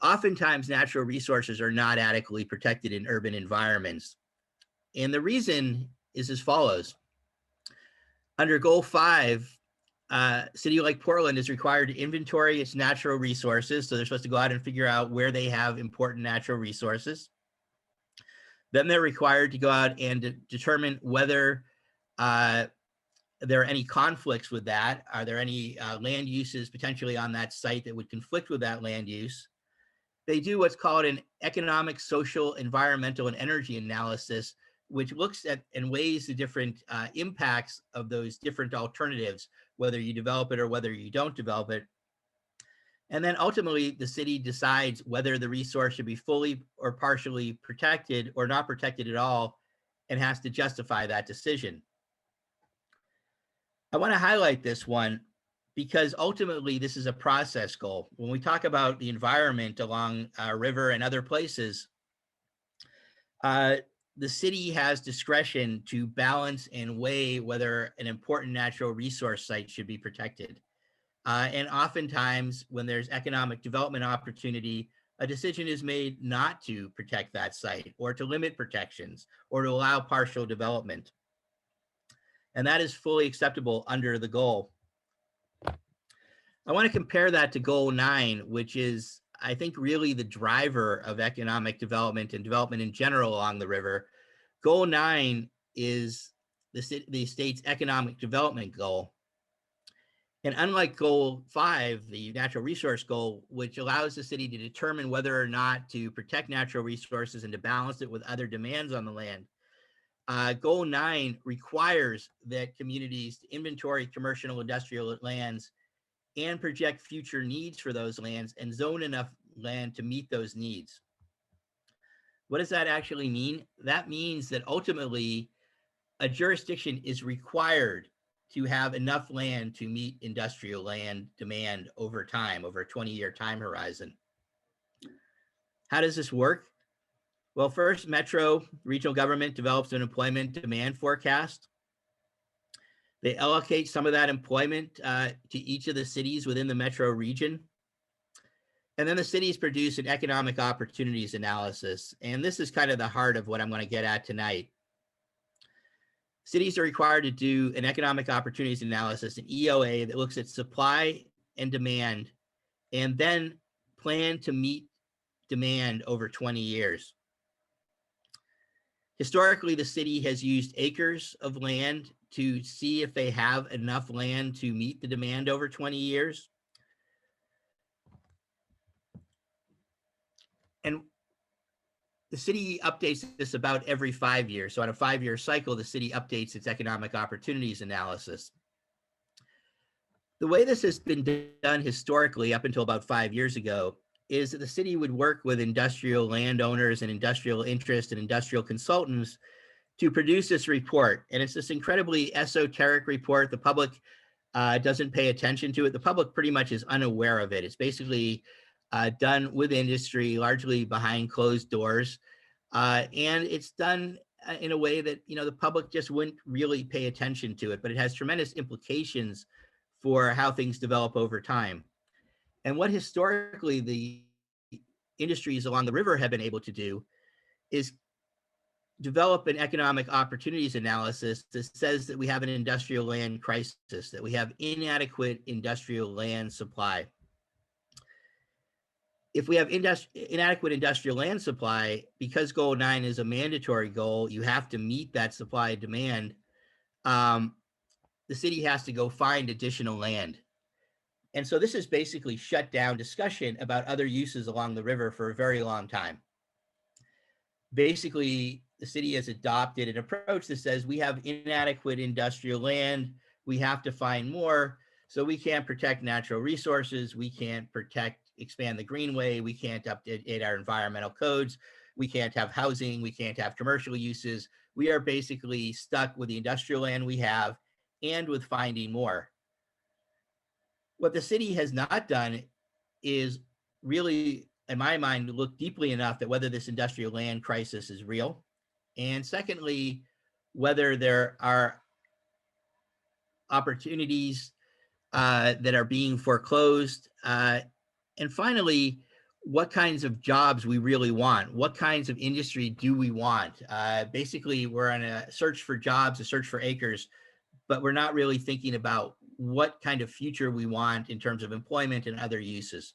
Oftentimes, natural resources are not adequately protected in urban environments. And the reason is as follows. Under goal 5, a city like Portland is required to inventory its natural resources. So they're supposed to go out and figure out where they have important natural resources. Then they're required to go out and determine whether there are any conflicts with that. Are there any land uses potentially on that site that would conflict with that land use? They do what's called an economic, social, environmental, and energy analysis, which looks at and weighs the different impacts of those different alternatives, whether you develop it or whether you don't develop it. And then ultimately, the city decides whether the resource should be fully or partially protected or not protected at all, and has to justify that decision. I want to highlight this one because ultimately this is a process goal. When we talk about the environment along our river and other places, the city has discretion to balance and weigh whether an important natural resource site should be protected. And oftentimes when there's economic development opportunity, a decision is made not to protect that site or to limit protections or to allow partial development. And that is fully acceptable under the goal. I want to compare that to goal 9, which is, I think, really the driver of economic development and development in general along the river. Goal 9 is the state's economic development goal. And unlike goal 5, the natural resource goal, which allows the city to determine whether or not to protect natural resources and to balance it with other demands on the land, goal 9 requires that communities inventory commercial and industrial lands and project future needs for those lands and zone enough land to meet those needs. What does that actually mean? That means that ultimately a jurisdiction is required to have enough land to meet industrial land demand over time, over a 20-year time horizon. How does this work? Well, first, Metro regional government develops an employment demand forecast. They allocate some of that employment to each of the cities within the metro region. And then the cities produce an economic opportunities analysis. And this is kind of the heart of what I'm going to get at tonight. Cities are required to do an economic opportunities analysis, an EOA, that looks at supply and demand, and then plan to meet demand over 20 years. Historically, the city has used acres of land to see if they have enough land to meet the demand over 20 years. And the city updates this about every 5 years. So on a 5-year cycle, the city updates its economic opportunities analysis. The way this has been done historically up until about 5 years ago is that the city would work with industrial landowners and industrial interest and industrial consultants to produce this report. And it's this incredibly esoteric report. The public doesn't pay attention to it. The public pretty much is unaware of it. It's basically done with industry, largely behind closed doors. And it's done in a way that, the public just wouldn't really pay attention to it, but it has tremendous implications for how things develop over time. And what historically the industries along the river have been able to do is develop an economic opportunities analysis that says that we have an industrial land crisis, that we have inadequate industrial land supply. If we have inadequate industrial land supply, because goal 9 is a mandatory goal, you have to meet that supply demand. The city has to go find additional land. And so this has basically shut down discussion about other uses along the river for a very long time. Basically, the city has adopted an approach that says we have inadequate industrial land, we have to find more, so we can't protect natural resources, we can't expand the greenway, we can't update our environmental codes, we can't have housing, we can't have commercial uses. We are basically stuck with the industrial land we have and with finding more. What the city has not done is really, in my mind, look deeply enough at whether this industrial land crisis is real. And secondly, whether there are opportunities that are being foreclosed. And finally, what kinds of jobs we really want. What kinds of industry do we want? Basically, we're on a search for jobs, a search for acres, but we're not really thinking about what kind of future we want in terms of employment and other uses.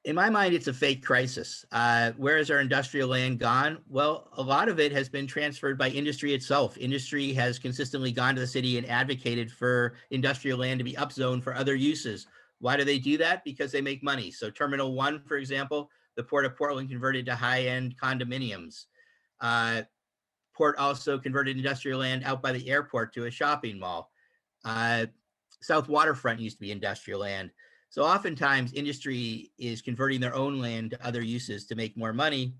In my mind, it's a fake crisis. Where has our industrial land gone? Well, a lot of it has been transferred by industry itself. Industry has consistently gone to the city and advocated for industrial land to be upzoned for other uses. Why do they do that? Because they make money. So Terminal 1, for example, the Port of Portland converted to high-end condominiums. Port also converted industrial land out by the airport to a shopping mall. South Waterfront used to be industrial land. So oftentimes industry is converting their own land to other uses to make more money.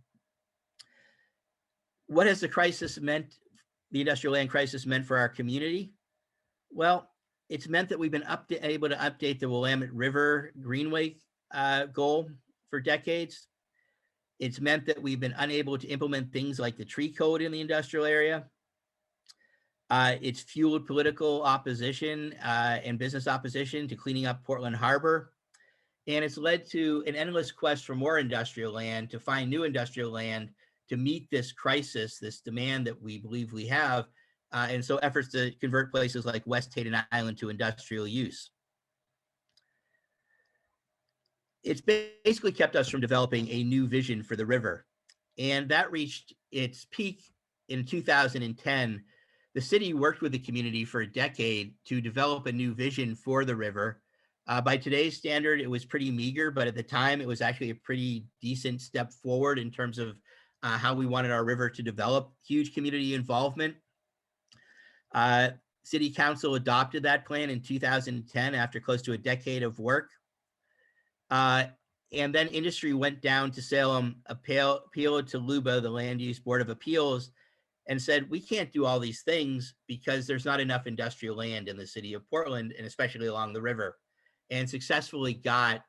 What has the crisis meant, the industrial land crisis meant for our community? Well, it's meant that we've been able to update the Willamette River Greenway goal for decades. It's meant that we've been unable to implement things like the tree code in the industrial area. It's fueled political opposition and business opposition to cleaning up Portland Harbor. And it's led to an endless quest for more industrial land, to find new industrial land to meet this crisis, this demand that we believe we have. And so efforts to convert places like West Hayden Island to industrial use. It's basically kept us from developing a new vision for the river. And that reached its peak in 2010. The city worked with the community for a decade to develop a new vision for the river. By today's standard, it was pretty meager, but at the time, it was actually a pretty decent step forward in terms of how we wanted our river to develop. Huge community involvement. City Council adopted that plan in 2010 after close to a decade of work. And then industry went down to Salem, appealed to LUBA, the Land Use Board of Appeals, and said, we can't do all these things because there's not enough industrial land in the city of Portland, and especially along the river, and successfully got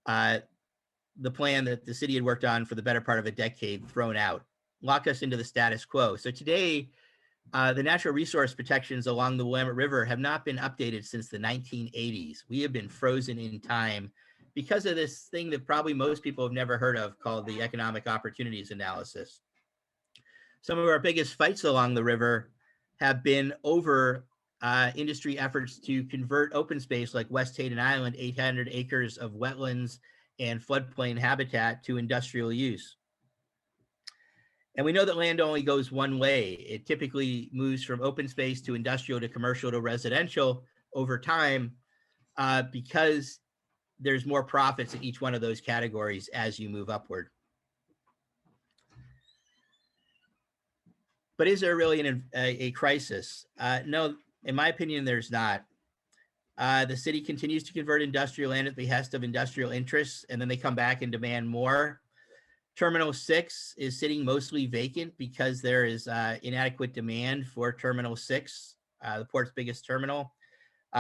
the plan that the city had worked on for the better part of a decade thrown out, lock us into the status quo. So today, the natural resource protections along the Willamette River have not been updated since the 1980s. We have been frozen in time because of this thing that probably most people have never heard of called the economic opportunities analysis. Some of our biggest fights along the river have been over industry efforts to convert open space like West Hayden Island, 800 acres of wetlands and floodplain habitat, to industrial use. And we know that land only goes one way. It typically moves from open space to industrial to commercial to residential over time because there's more profits in each one of those categories as you move upward. But is there really a crisis? No, in my opinion, there's not. The city continues to convert industrial land at the behest of industrial interests, and then they come back and demand more. Terminal 6 is sitting mostly vacant because there is inadequate demand for Terminal 6, the port's biggest terminal.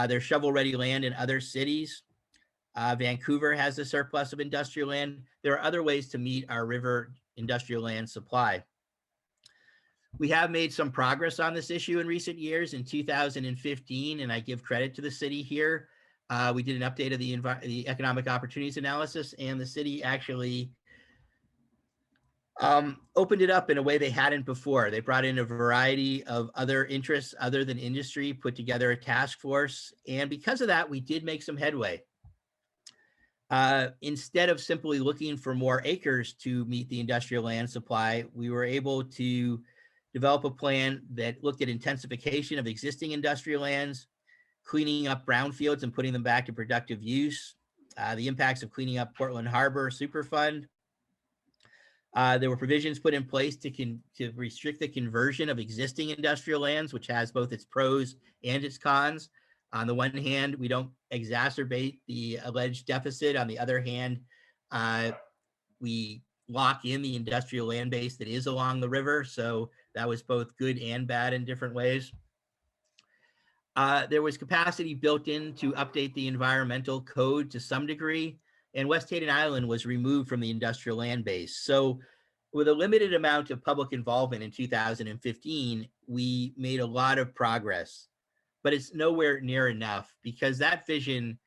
There's shovel-ready land in other cities. Vancouver has a surplus of industrial land. There are other ways to meet our river industrial land supply. We have made some progress on this issue in recent years. In 2015, and I give credit to the city here, we did an update of the economic opportunities analysis, and the city actually opened it up in a way they hadn't before. They brought in a variety of other interests other than industry, put together a task force, and because of that, we did make some headway. Instead of simply looking for more acres to meet the industrial land supply, we were able to develop a plan that looked at intensification of existing industrial lands, cleaning up brownfields and putting them back to productive use, the impacts of cleaning up Portland Harbor Superfund. There were provisions put in place to restrict the conversion of existing industrial lands, which has both its pros and its cons. On the one hand, we don't exacerbate the alleged deficit. On the other hand, we lock in the industrial land base that is along the river. So that was both good and bad in different ways. There was capacity built in to update the environmental code to some degree, and West Hayden Island was removed from the industrial land base. So with a limited amount of public involvement in 2015, we made a lot of progress, but it's nowhere near enough because that vision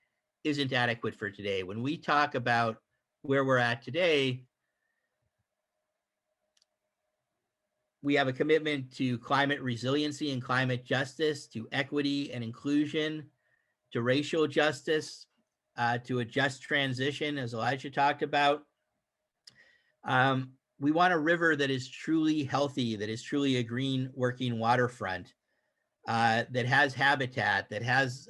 isn't adequate for today. When we talk about where we're at today, we have a commitment to climate resiliency and climate justice, to equity and inclusion, to racial justice, to a just transition, as Elijah talked about. We want a river that is truly healthy, that is truly a green working waterfront, that has habitat, that has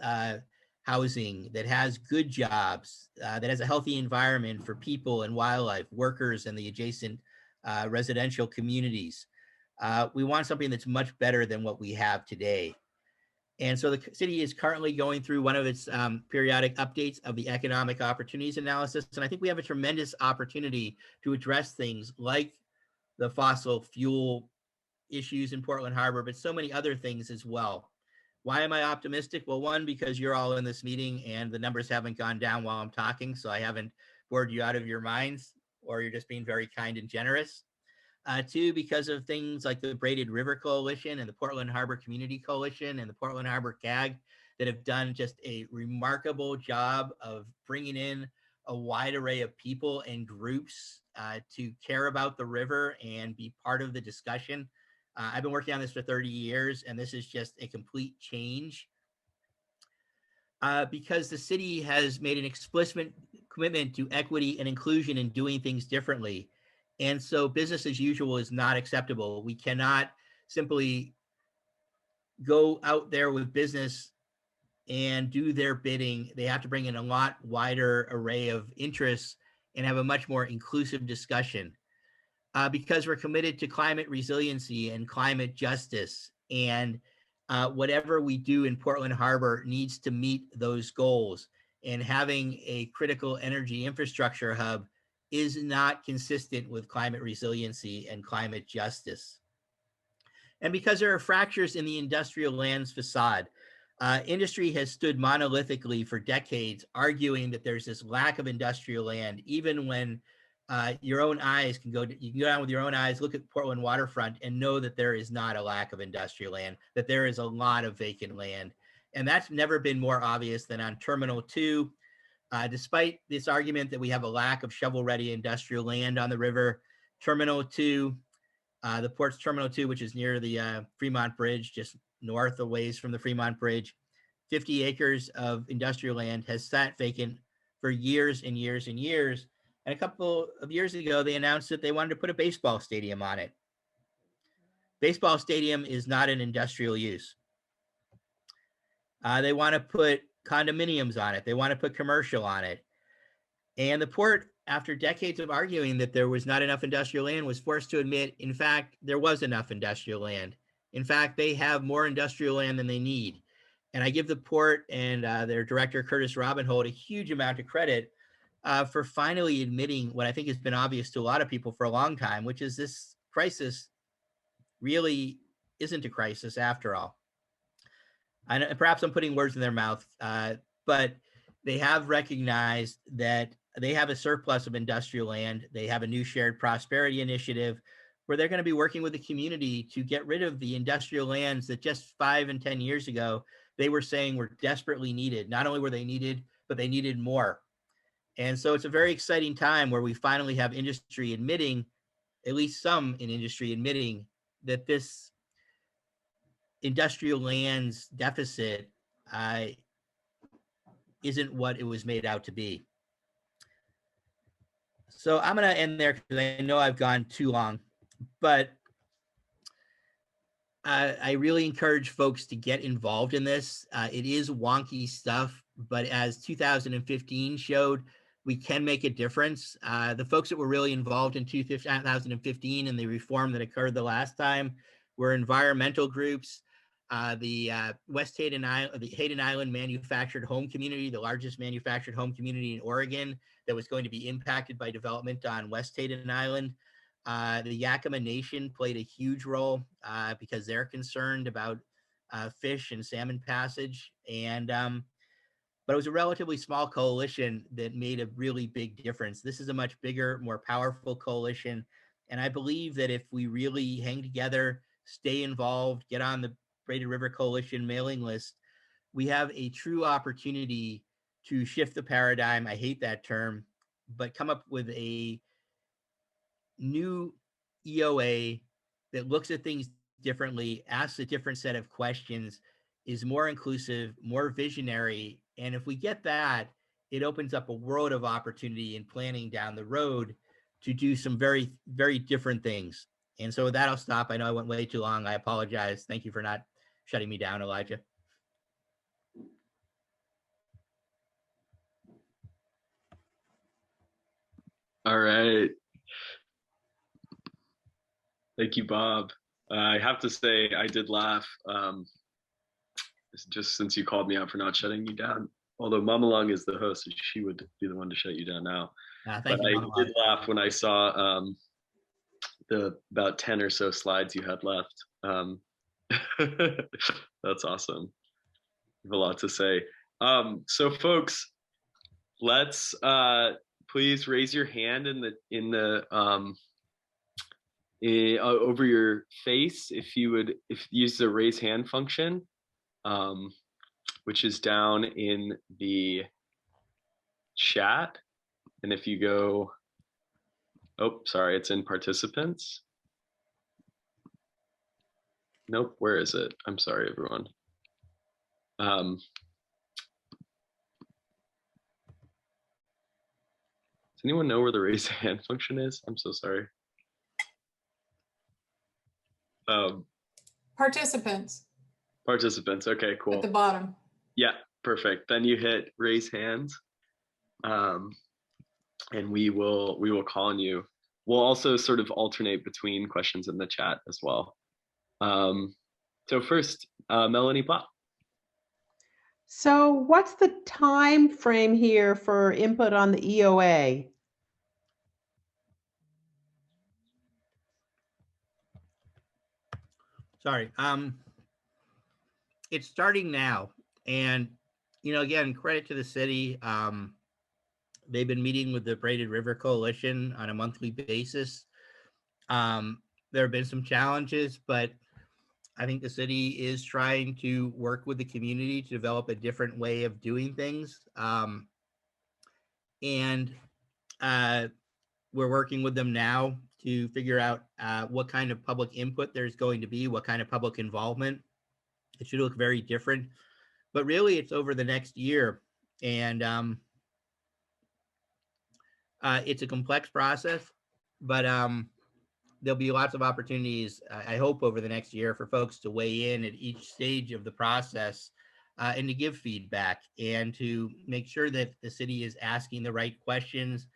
housing, that has good jobs, that has a healthy environment for people and wildlife, workers, and the adjacent residential communities. We want something that's much better than what we have today. And so the city is currently going through one of its periodic updates of the economic opportunities analysis. And I think we have a tremendous opportunity to address things like the fossil fuel issues in Portland Harbor, but so many other things as well. Why am I optimistic? Well, one, because you're all in this meeting and the numbers haven't gone down while I'm talking, so I haven't bored you out of your minds, or you're just being very kind and generous. Two, because of things like the Braided River Coalition and the Portland Harbor Community Coalition and the Portland Harbor CAG that have done just a remarkable job of bringing in a wide array of people and groups to care about the river and be part of the discussion. I've been working on this for 30 years, and this is just a complete change because the city has made an explicit commitment to equity and inclusion and doing things differently. And so business as usual is not acceptable. We cannot simply go out there with business and do their bidding. They have to bring in a lot wider array of interests and have a much more inclusive discussion because we're committed to climate resiliency and climate justice. And whatever we do in Portland Harbor needs to meet those goals. And having a critical energy infrastructure hub is not consistent with climate resiliency and climate justice. And because there are fractures in the industrial lands facade, industry has stood monolithically for decades, arguing that there's this lack of industrial land, even when your own eyes you can go down with your own eyes, look at Portland waterfront and know that there is not a lack of industrial land, that there is a lot of vacant land. And that's never been more obvious than on Terminal 2. Despite this argument that we have a lack of shovel-ready industrial land on the river, Terminal 2, the port's Terminal 2, which is near the Fremont Bridge, just north a ways from the Fremont Bridge, 50 acres of industrial land has sat vacant for years and years and years. And a couple of years ago, they announced that they wanted to put a baseball stadium on it. Baseball stadium is not an industrial use. They want to put condominiums on it. They want to put commercial on it. And the port, after decades of arguing that there was not enough industrial land, was forced to admit, in fact, there was enough industrial land. In fact, they have more industrial land than they need. And I give the port and their director, Curtis Robinhold, a huge amount of credit for finally admitting what I think has been obvious to a lot of people for a long time, which is this crisis really isn't a crisis after all. And perhaps I'm putting words in their mouth, but they have recognized that they have a surplus of industrial land. They have a new shared prosperity initiative where they're going to be working with the community to get rid of the industrial lands that just 5 and 10 years ago, they were saying were desperately needed. Not only were they needed, but they needed more. And so it's a very exciting time where we finally have industry admitting, at least some in industry admitting, that this industrial lands deficit isn't what it was made out to be. So I'm going to end there because I know I've gone too long, but I really encourage folks to get involved in this. It is wonky stuff, but as 2015 showed, we can make a difference. The folks that were really involved in 2015 and the reform that occurred the last time were environmental groups, the West Hayden Island, the Hayden Island manufactured home community, the largest manufactured home community in Oregon that was going to be impacted by development on West Hayden Island. The Yakima Nation played a huge role because they're concerned about fish and salmon passage. And but it was a relatively small coalition that made a really big difference. This is a much bigger, more powerful coalition. And I believe that if we really hang together, stay involved, get on the Braided River Coalition mailing list, we have a true opportunity to shift the paradigm. I hate that term, but come up with a new EOA that looks at things differently, asks a different set of questions, is more inclusive, more visionary. And if we get that, it opens up a world of opportunity in planning down the road to do some very, very different things. And so with that, I'll stop. I know I went way too long. I apologize. Thank you for not shutting me down, Elijah.
All right. Thank you, Bob. I have to say, I did laugh just since you called me out for not shutting you down. Although Mama Long is the host, so she would be the one to shut you down now. But I did laugh when I saw the about 10 or so slides you had left. That's awesome. You have a lot to say. So folks, let's please raise your hand over your face if you use the raise hand function, which is down in the chat. And if you go, oh, sorry, it's in participants. Nope, where is it? I'm sorry, everyone. Does anyone know where the raise hand function is? I'm so sorry.
Participants.
Participants, okay, cool.
At the bottom.
Yeah, perfect. Then you hit raise hands, and we will call on you. We'll also sort of alternate between questions in the chat as well. So first, Melanie Pop.
So what's the time frame here for input on the EOA?
Sorry. It's starting now. And, you know, again, credit to the city. They've been meeting with the Braided River Coalition on a monthly basis. There have been some challenges, but I think the city is trying to work with the community to develop a different way of doing things. And we're working with them now to figure out what kind of public input there's going to be, what kind of public involvement. It should look very different, but really it's over the next year. And it's a complex process, but there'll be lots of opportunities, I hope, over the next year for folks to weigh in at each stage of the process and to give feedback and to make sure that the city is asking the right questions,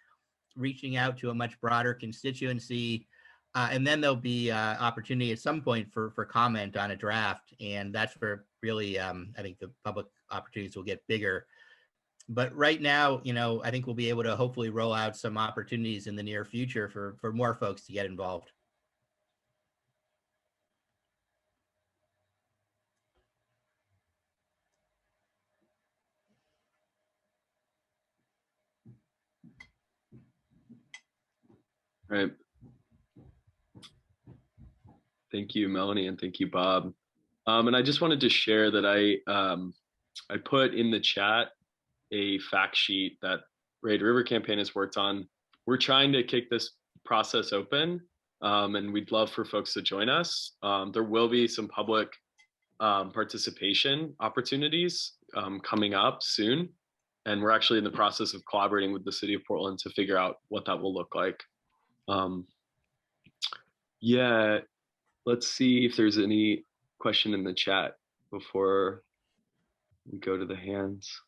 reaching out to a much broader constituency. And then there'll be opportunity at some point for comment on a draft. And that's where really, I think the public opportunities will get bigger. But right now, I think we'll be able to hopefully roll out some opportunities in the near future for more folks to get involved.
Right. Thank you, Melanie, and thank you, Bob. And I just wanted to share that I put in the chat a fact sheet that Raid River Campaign has worked on. We're trying to kick this process open, and we'd love for folks to join us. There will be some public participation opportunities coming up soon, and we're actually in the process of collaborating with the city of Portland to figure out what that will look like. Yeah, let's see if there's any question in the chat before we go to the hands.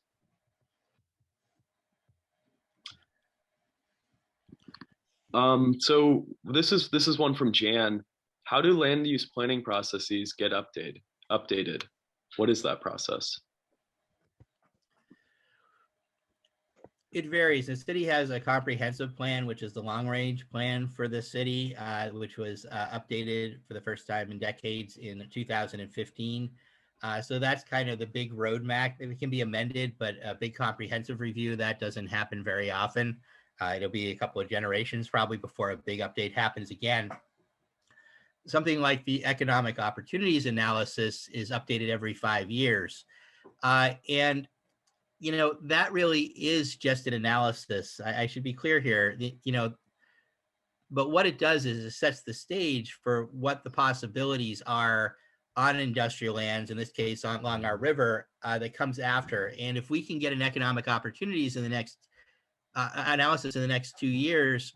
So this is one from Jan. How do land use planning processes get updated? What is that process?
It varies. The city has a comprehensive plan, which is the long range plan for the city, which was updated for the first time in decades in 2015. So that's kind of the big roadmap. It can be amended, but a big comprehensive review, that doesn't happen very often. It'll be a couple of generations probably before a big update happens again. Something like the economic opportunities analysis is updated every 5 years. And that really is just an analysis. I should be clear here, but what it does is it sets the stage for what the possibilities are on industrial lands, in this case along our river, that comes after. And if we can get an economic opportunities in the next analysis in the next 2 years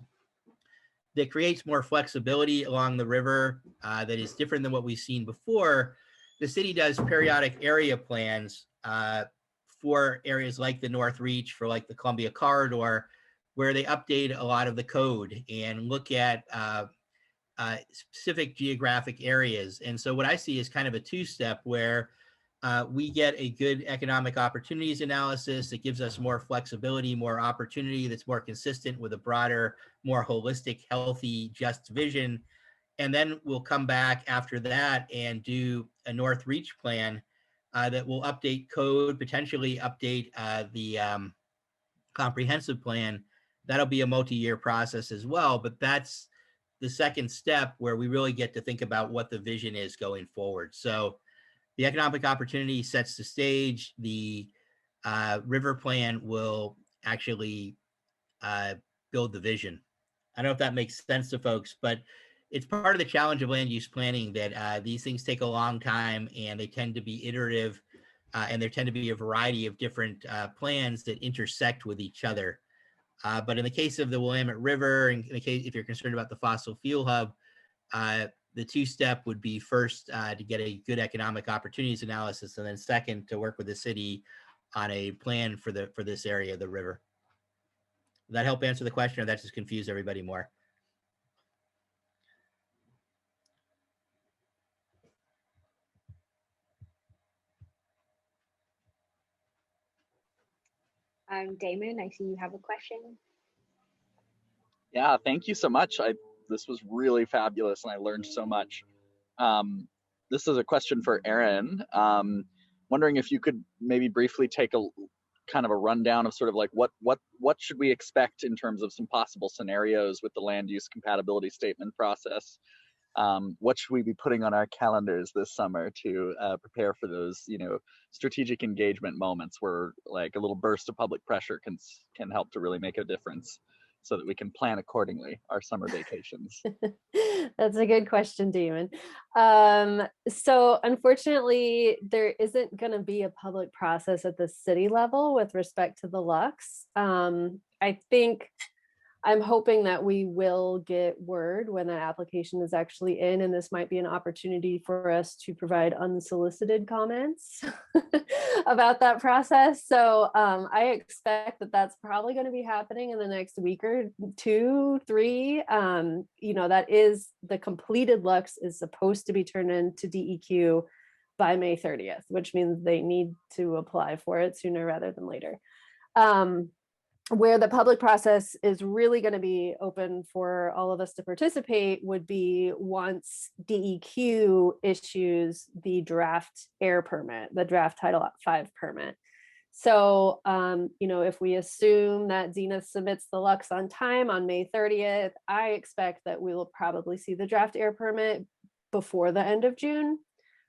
that creates more flexibility along the river, that is different than what we've seen before, the city does periodic area plans for areas like the North Reach, for like the Columbia Corridor, where they update a lot of the code and look at specific geographic areas. And so what I see is kind of a two-step where we get a good economic opportunities analysis that gives us more flexibility, more opportunity, that's more consistent with a broader, more holistic, healthy, just vision. And then we'll come back after that and do a North Reach plan that will update code, potentially update the comprehensive plan. That'll be a multi-year process as well, but that's the second step where we really get to think about what the vision is going forward. So the economic opportunity sets the stage. The river plan will actually build the vision. I don't know if that makes sense to folks, but it's part of the challenge of land use planning that these things take a long time and they tend to be iterative, and there tend to be a variety of different plans that intersect with each other. But in the case of the Willamette River, in the case, if you're concerned about the fossil fuel hub, the two-step would be first to get a good economic opportunities analysis, and then second to work with the city on a plan for this area of the river. Does that help answer the question, or that just confuse everybody more?
Damon, I see you have a question.
Yeah, thank you so much. This was really fabulous, and I learned so much. This is a question for Erin. Wondering if you could maybe briefly take a kind of a rundown of sort of like what should we expect in terms of some possible scenarios with the land use compatibility statement process. What should we be putting on our calendars this summer to prepare for those, strategic engagement moments where like a little burst of public pressure can help to really make a difference, so that we can plan accordingly our summer vacations?
That's a good question, Damon. So unfortunately, there isn't going to be a public process at the city level with respect to the Lux. I think I'm hoping that we will get word when that application is actually in, and this might be an opportunity for us to provide unsolicited comments about that process. So I expect that that's probably going to be happening in the next week or 2, 3. That is, the completed Lux is supposed to be turned into DEQ by May 30th, which means they need to apply for it sooner rather than later. Where the public process is really going to be open for all of us to participate would be once DEQ issues the draft air permit, the draft Title V permit. So, if we assume that Zenith submits the Lux on time on May 30th, I expect that we will probably see the draft air permit before the end of June.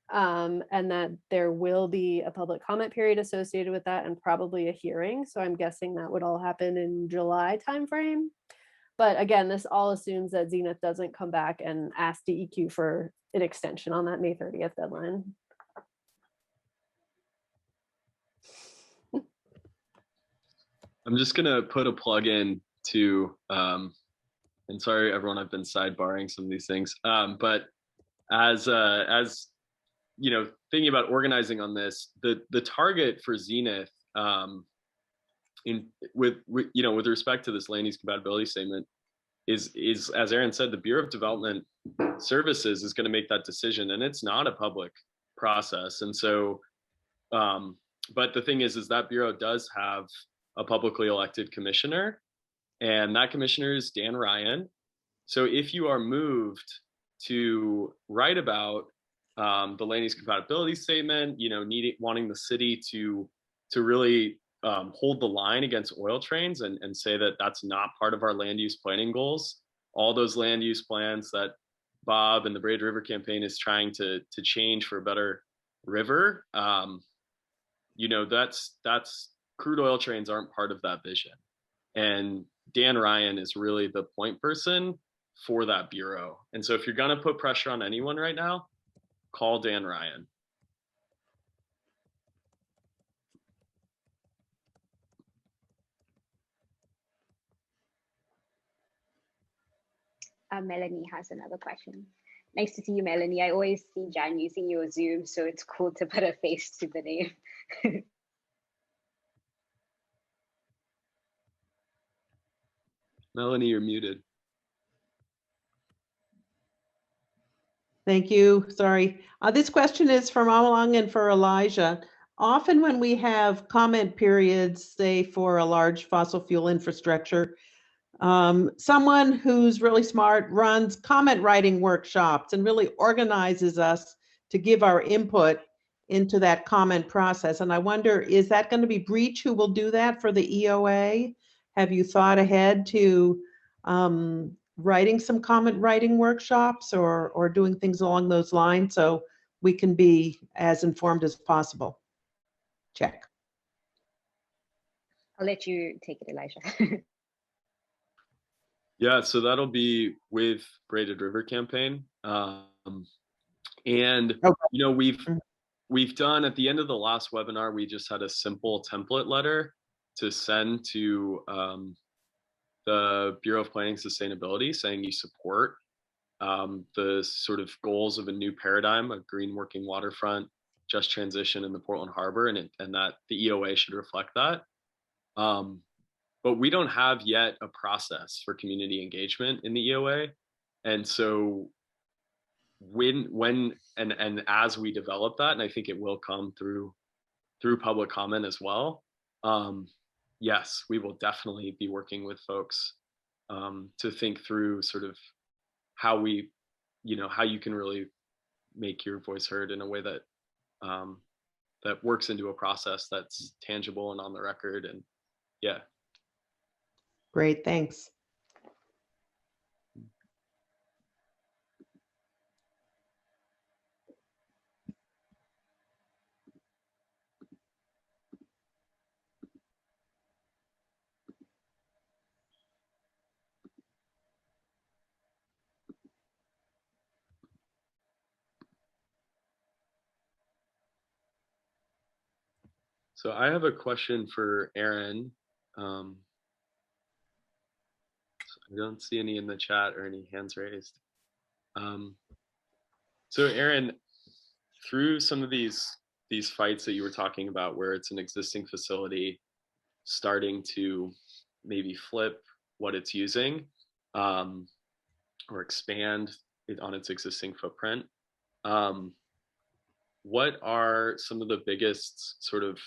And that there will be a public comment period associated with that and probably a hearing. So I'm guessing that would all happen in July timeframe. But again, this all assumes that Zenith doesn't come back and ask DEQ for an extension on that May 30th deadline.
I'm just gonna put a plug in to, and sorry everyone, I've been sidebarring some of these things, but as thinking about organizing on this, the target for Zenith, with respect to this land use compatibility statement, is as Erin said, the Bureau of Development Services is going to make that decision, and it's not a public process. And so, but the thing is that Bureau does have a publicly elected commissioner, and that commissioner is Dan Ryan. So if you are moved to write about the land use compatibility statement, wanting the city to really hold the line against oil trains and say that that's not part of our land use planning goals, all those land use plans that Bob and the Braid River campaign is trying to change for a better river, that's crude oil trains aren't part of that vision. And Dan Ryan is really the point person for that bureau. And so if you're going to put pressure on anyone right now, call Dan Ryan.
Melanie has another question. Nice to see you, Melanie. I always see Jan using your Zoom, so it's cool to put a face to the name.
Melanie, you're muted.
Thank you. Sorry. This question is from Amalung and for Elijah. Often when we have comment periods, say for a large fossil fuel infrastructure, someone who's really smart runs comment writing workshops and really organizes us to give our input into that comment process. And I wonder, is that going to be Breach who will do that for the EOA? Have you thought ahead to writing some comment writing workshops or doing things along those lines so we can be as informed as possible? Check.
I'll let you take it, Elijah.
Yeah, so that'll be with Braided River campaign. And okay. We've done, at the end of the last webinar, we just had a simple template letter to send to the Bureau of Planning Sustainability saying you support the sort of goals of a new paradigm, a green working waterfront, just transition in the Portland Harbor, and that the EOA should reflect that. But we don't have yet a process for community engagement in the EOA. And so when as we develop that, and I think it will come through public comment as well, yes, we will definitely be working with folks to think through sort of how we, how you can really make your voice heard in a way that that works into a process that's tangible and on the record. And yeah.
Great, thanks.
So I have a question for Erin. I don't see any in the chat or any hands raised. So Erin, through some of these fights that you were talking about, where it's an existing facility starting to maybe flip what it's using or expand it on its existing footprint, what are some of the biggest sort of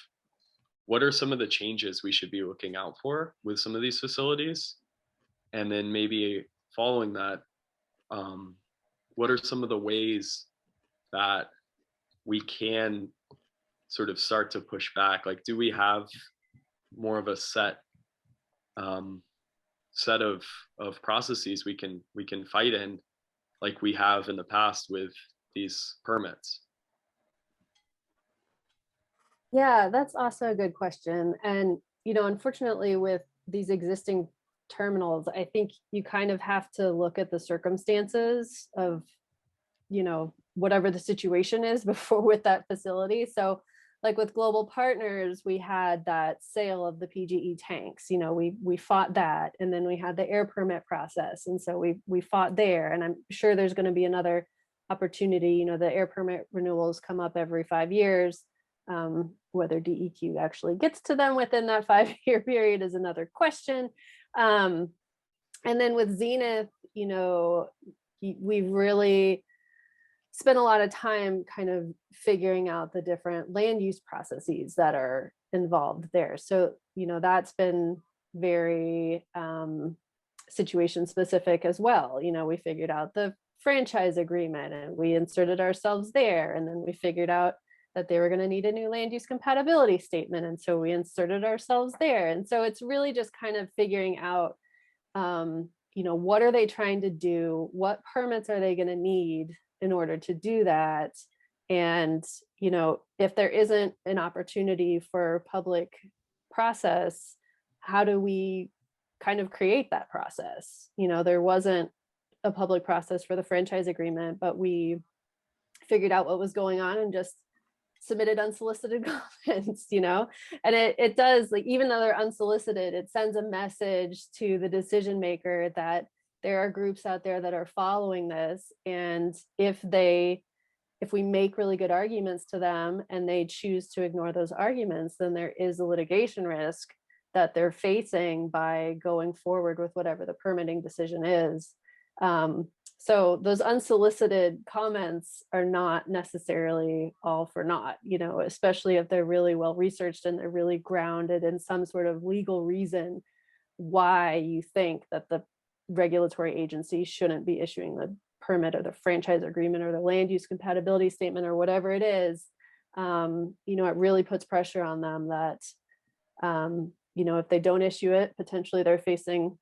what are some of the changes we should be looking out for with some of these facilities? And then maybe following that, what are some of the ways that we can sort of start to push back? Like, do we have more of a set of processes we can fight in, like we have in the past with these permits?
Yeah, that's also a good question. And, unfortunately, with these existing terminals, I think you kind of have to look at the circumstances of, whatever the situation is before with that facility. So, like with Global Partners, we had that sale of the PGE tanks. We fought that, and then we had the air permit process, and so we fought there. And I'm sure there's going to be another opportunity. The air permit renewals come up every 5 years. Whether DEQ actually gets to them within that 5-year period is another question. And then with Zenith, we've really spent a lot of time kind of figuring out the different land use processes that are involved there. So, that's been very situation specific as well. We figured out the franchise agreement and we inserted ourselves there. And then we figured out that they were going to need a new land use compatibility statement. And so we inserted ourselves there. And so it's really just kind of figuring out, what are they trying to do? What permits are they going to need in order to do that? And, if there isn't an opportunity for public process, how do we kind of create that process? There wasn't a public process for the franchise agreement, but we figured out what was going on and just submitted unsolicited comments, and it does, like, even though they're unsolicited, it sends a message to the decision maker that there are groups out there that are following this. And if we make really good arguments to them and they choose to ignore those arguments, then there is a litigation risk that they're facing by going forward with whatever the permitting decision is. So those unsolicited comments are not necessarily all for naught, especially if they're really well researched and they're really grounded in some sort of legal reason why you think that the regulatory agency shouldn't be issuing the permit or the franchise agreement or the land use compatibility statement or whatever it is. It really puts pressure on them that, if they don't issue it, potentially they're facing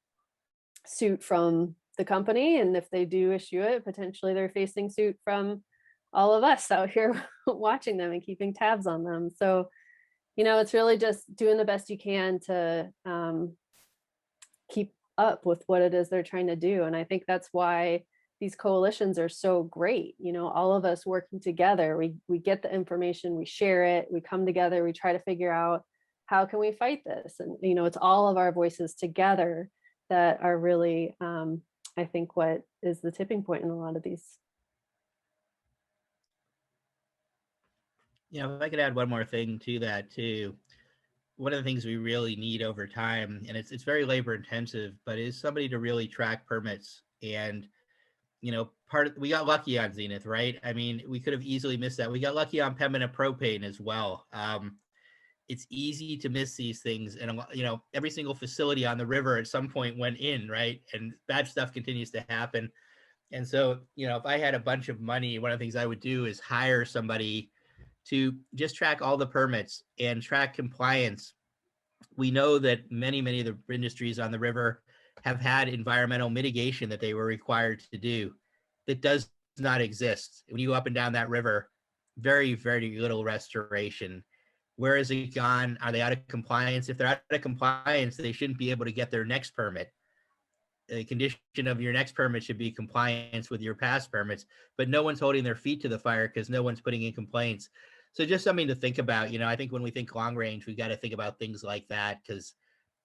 suit from the company. And if they do issue it, potentially they're facing suit from all of us out here watching them and keeping tabs on them. So, it's really just doing the best you can to keep up with what it is they're trying to do. And I think that's why these coalitions are so great. All of us working together, we get the information, we share it, we come together, we try to figure out how can we fight this. And, it's all of our voices together that are really, I think, what is the tipping point in a lot of these.
If I could add one more thing to that too. One of the things we really need over time, and it's very labor intensive, but is somebody to really track permits. And, we got lucky on Zenith, right? I mean, we could have easily missed that. We got lucky on Pembina propane as well. It's easy to miss these things. And, every single facility on the river at some point went in, right? And bad stuff continues to happen. And so, if I had a bunch of money, one of the things I would do is hire somebody to just track all the permits and track compliance. We know that many of the industries on the river have had environmental mitigation that they were required to do that does not exist. When you go up and down that river, very, very little restoration. Where is it gone? Are they out of compliance? If they're out of compliance, they shouldn't be able to get their next permit. The condition of your next permit should be compliance with your past permits, but no one's holding their feet to the fire because no one's putting in complaints. So just something to think about. I think when we think long range, we got to think about things like that, because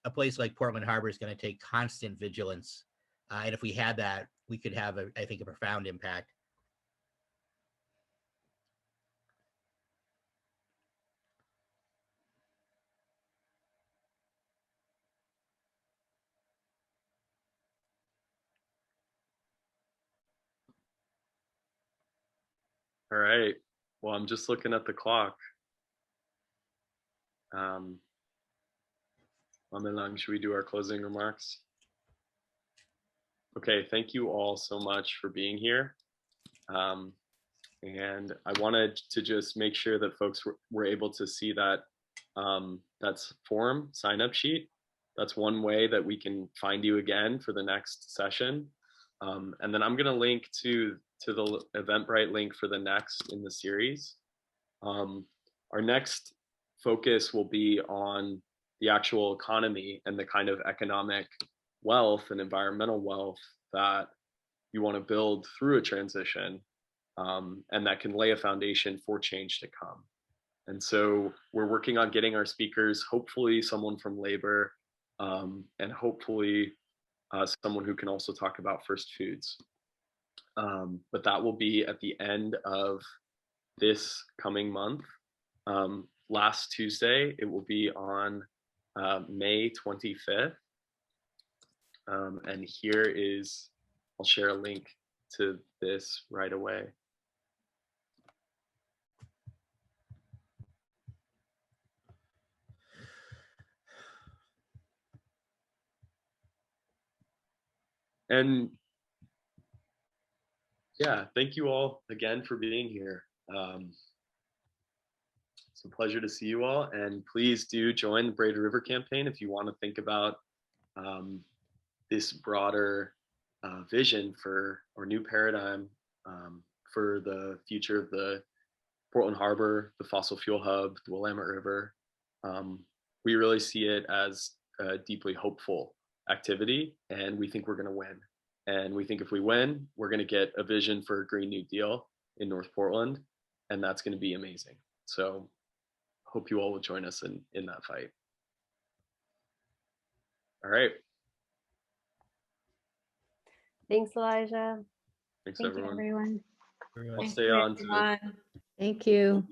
a place like Portland Harbor is going to take constant vigilance. And if we had that, we could have, I think, a profound impact.
All right. Well, I'm just looking at the clock. Mamelang, should we do our closing remarks? Okay, thank you all so much for being here. And I wanted to just make sure that folks were able to see that that's form sign-up sheet. That's one way that we can find you again for the next session. And then I'm gonna link to the Eventbrite link for the next in the series. Our next focus will be on the actual economy and the kind of economic wealth and environmental wealth that you want to build through a transition, and that can lay a foundation for change to come. And so we're working on getting our speakers, hopefully someone from labor, and hopefully someone who can also talk about first foods. But that will be at the end of this coming month. Last Tuesday, it will be on May 25th. And here is, I'll share a link to this right away. And yeah, thank you all again for being here. It's a pleasure to see you all, and please do join the Braided River campaign if you want to think about this broader vision for our new paradigm for the future of the Portland Harbor, the fossil fuel hub, the Willamette River. We really see it as a deeply hopeful activity, and we think we're going to win. And we think if we win, we're going to get a vision for a Green New Deal in North Portland, and that's going to be amazing. So hope you all will join us in that fight. All right.
Thanks, Elijah.
Thanks,
Thank you,
everyone.
everyone.
I'll stay on to
Thank you.